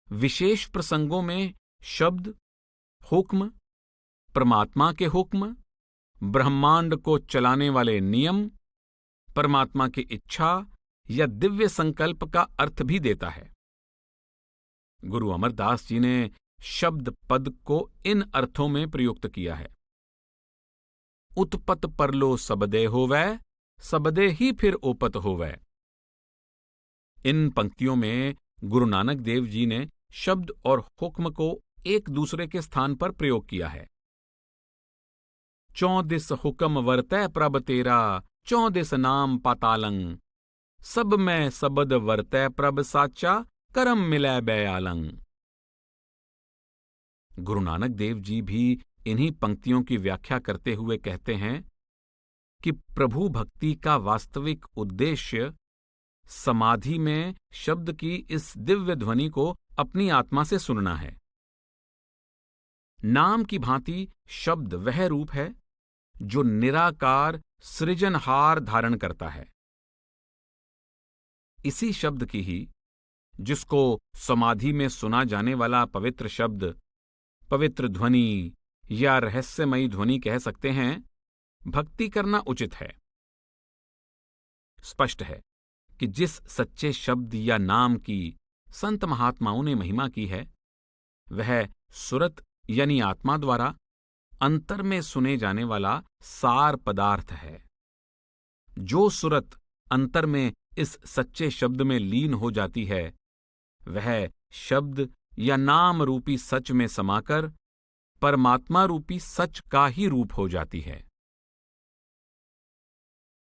विशेष प्रसंगों में शब्द, हुक्म, परमात्मा के हुक्म, ब्रह्मांड को चलाने वाले नियम, परमात्मा की इच्छा या दिव्य संकल्प का अर्थ भी देता है। गुरु अमरदास जी ने शब्द पद को इन अर्थों में प्रयुक्त किया है। उत्पत परलो सबदे होवै, सबदे ही फिर ओपत होवै। इन पंक्तियों में गुरु नानक देव जी ने शब्द और हुक्म को एक दूसरे के स्थान पर प्रयोग किया है। चौदिस हुक्म वर्तै प्रभ तेरा, चौदिस नाम पातालंग, सब में सबद वर्तै प्रभ साचा, करम मिलै बयालंग। गुरु नानक देव जी भी इन्हीं पंक्तियों की व्याख्या करते हुए कहते हैं कि प्रभु भक्ति का वास्तविक उद्देश्य समाधि में शब्द की इस दिव्य ध्वनि को अपनी आत्मा से सुनना है। नाम की भांति शब्द वह रूप है जो निराकार सृजनहार धारण करता है। इसी शब्द की ही, जिसको समाधि में सुना जाने वाला पवित्र शब्द, पवित्र ध्वनि या रहस्यमयी ध्वनि कह सकते हैं, भक्ति करना उचित है। स्पष्ट है कि जिस सच्चे शब्द या नाम की संत महात्माओं ने महिमा की है, वह सुरत यानी आत्मा द्वारा अंतर में सुने जाने वाला सार पदार्थ है। जो सुरत अंतर में इस सच्चे शब्द में लीन हो जाती है, वह शब्द या नाम रूपी सच में समाकर परमात्मा रूपी सच का ही रूप हो जाती है।